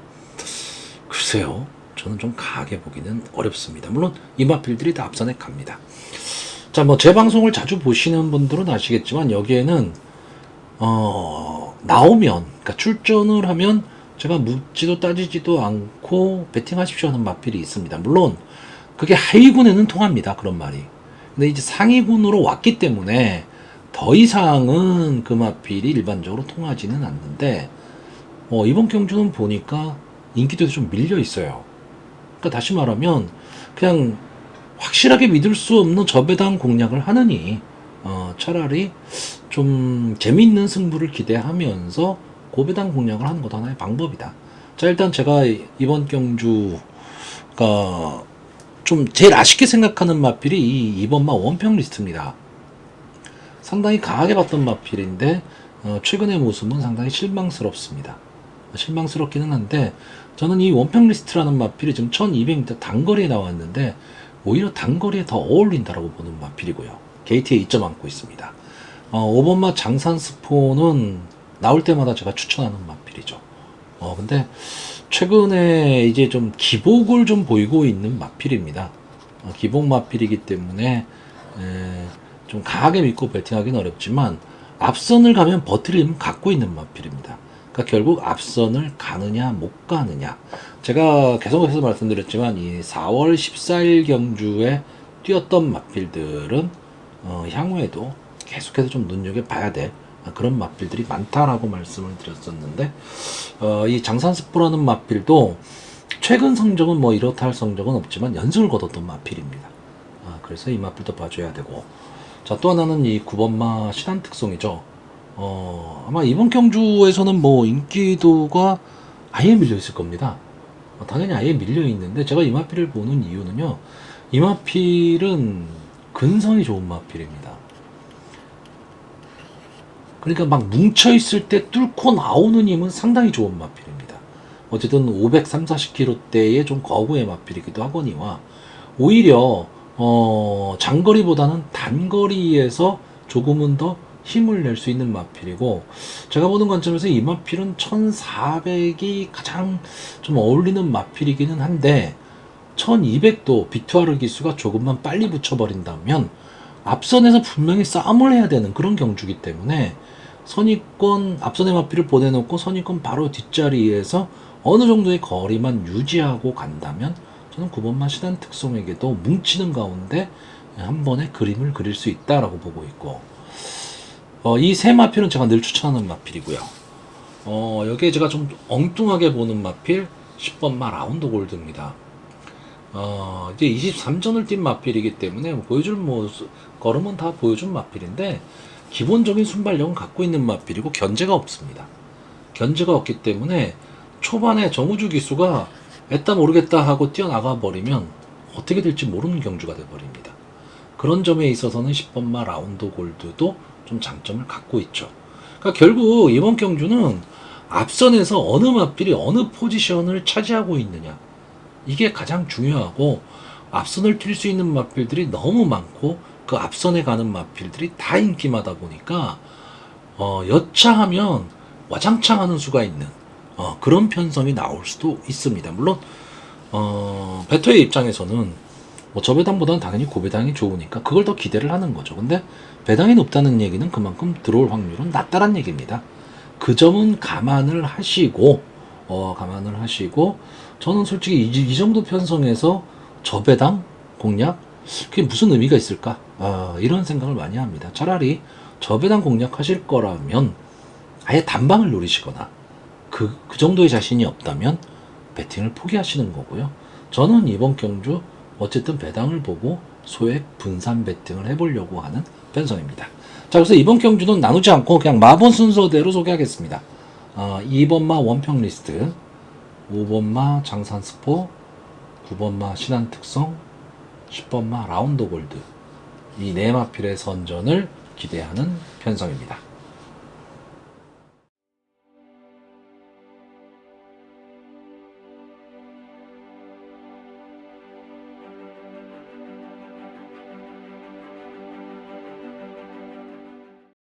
글쎄요, 저는 좀 강하게 보기는 어렵습니다. 물론 이 마필들이 다 앞선에 갑니다. 자, 뭐 제 방송을 자주 보시는 분들은 아시겠지만 여기에는 나오면, 그러니까 출전을 하면 제가 묻지도 따지지도 않고 베팅하십시오 하는 마필이 있습니다. 물론 그게 하위군에는 통합니다. 그런 말이. 근데 이제 상위군으로 왔기 때문에 더 이상은 그 마필이 일반적으로 통하지는 않는데, 이번 경주는 보니까 인기도에 좀 밀려 있어요. 그러니까 다시 말하면 그냥 확실하게 믿을 수 없는 저배당 공략을 하느니 차라리 좀 재미있는 승부를 기대하면서 고배당 공략을 하는 것도 하나의 방법이다. 자, 일단 제가 이번 경주가 좀 제일 아쉽게 생각하는 마필이 이 2번마 원평 리스트입니다. 상당히 강하게 봤던 마필인데 최근의 모습은 상당히 실망스럽습니다. 실망스럽기는 한데 저는 이 원평 리스트라는 마필이 지금 1200m 단거리에 나왔는데 오히려 단거리에 더 어울린다라고 보는 마필이고요. 게이트에 2점 안고 있습니다. 5번마 장산 스포는 나올 때마다 제가 추천하는 마필이죠. 근데 최근에 이제 좀 기복을 좀 보이고 있는 마필입니다. 기복 마필이기 때문에 좀 강하게 믿고 배팅하기는 어렵지만 앞선을 가면 버틸 힘은 갖고 있는 마필입니다. 그러니까 결국 앞선을 가느냐 못 가느냐. 제가 계속해서 말씀드렸지만 이 4월 14일 경주에 뛰었던 마필들은 향후에도 계속해서 좀 눈여겨봐야 돼. 그런 마필들이 많다라고 말씀을 드렸었는데 이 장산스포라는 마필도 최근 성적은 뭐 이렇다 할 성적은 없지만 연승을 거뒀던 마필입니다. 그래서 이 마필도 봐줘야 되고, 자, 또 하나는 이 9번마 신한 특성이죠. 아마 이번 경주에서는 뭐 인기도가 아예 밀려 있을 겁니다. 당연히 아예 밀려 있는데 제가 이 마필을 보는 이유는요, 이 마필은 근성이 좋은 마필입니다. 그러니까 막 뭉쳐있을 때 뚫고 나오는 힘은 상당히 좋은 마필입니다. 어쨌든 530, 40km대의 좀 거구의 마필이기도 하거니와 오히려 장거리보다는 단거리에서 조금은 더 힘을 낼 수 있는 마필이고, 제가 보는 관점에서 이 마필은 1400이 가장 좀 어울리는 마필이기는 한데 1200도 비투아르 기수가 조금만 빨리 붙여버린다면 앞선에서 분명히 싸움을 해야 되는 그런 경주기 때문에 선입권 앞선의 마필을 보내놓고 선입권 바로 뒷자리에서 어느 정도의 거리만 유지하고 간다면 저는 9번마 신한 특성에게도 뭉치는 가운데 한 번에 그림을 그릴 수 있다라고 보고 있고, 이 세 마필은 제가 늘 추천하는 마필이고요. 여기에 제가 좀 엉뚱하게 보는 마필 10번마 라운드 골드입니다. 이제 23전을 뛴 마필이기 때문에 보여줄 걸음은 다 보여준 마필인데 기본적인 순발력은 갖고 있는 마필이고 견제가 없습니다. 견제가 없기 때문에 초반에 정우주 기수가 애따 모르겠다 하고 뛰어나가 버리면 어떻게 될지 모르는 경주가 돼버립니다. 그런 점에 있어서는 10번마 라운드 골드도 좀 장점을 갖고 있죠. 그러니까 결국 이번 경주는 앞선에서 어느 마필이 어느 포지션을 차지하고 있느냐, 이게 가장 중요하고, 앞선을 뛸 수 있는 마필들이 너무 많고 그 앞선에 가는 마필들이 다 인기마다 보니까 여차하면 와장창 하는 수가 있는 그런 편성이 나올 수도 있습니다. 물론 배터의 입장에서는 뭐 저배당보다는 당연히 고배당이 좋으니까 그걸 더 기대를 하는 거죠. 근데 배당이 높다는 얘기는 그만큼 들어올 확률은 낮다란 얘기입니다. 그 점은 감안을 하시고 저는 솔직히 이 정도 편성에서 저배당 공략, 그게 무슨 의미가 있을까? 이런 생각을 많이 합니다. 차라리 저배당 공략하실 거라면 아예 단방을 노리시거나 그 정도의 자신이 없다면 배팅을 포기하시는 거고요. 저는 이번 경주 어쨌든 배당을 보고 소액 분산 배팅을 해보려고 하는 편성입니다. 자, 그래서 이번 경주는 나누지 않고 그냥 마본 순서대로 소개하겠습니다. 2번마 원평 리스트, 5번마 장산스포, 9번마 신한특성, 10번마 라운드 골드, 이 네 마필의 선전을 기대하는 편성입니다.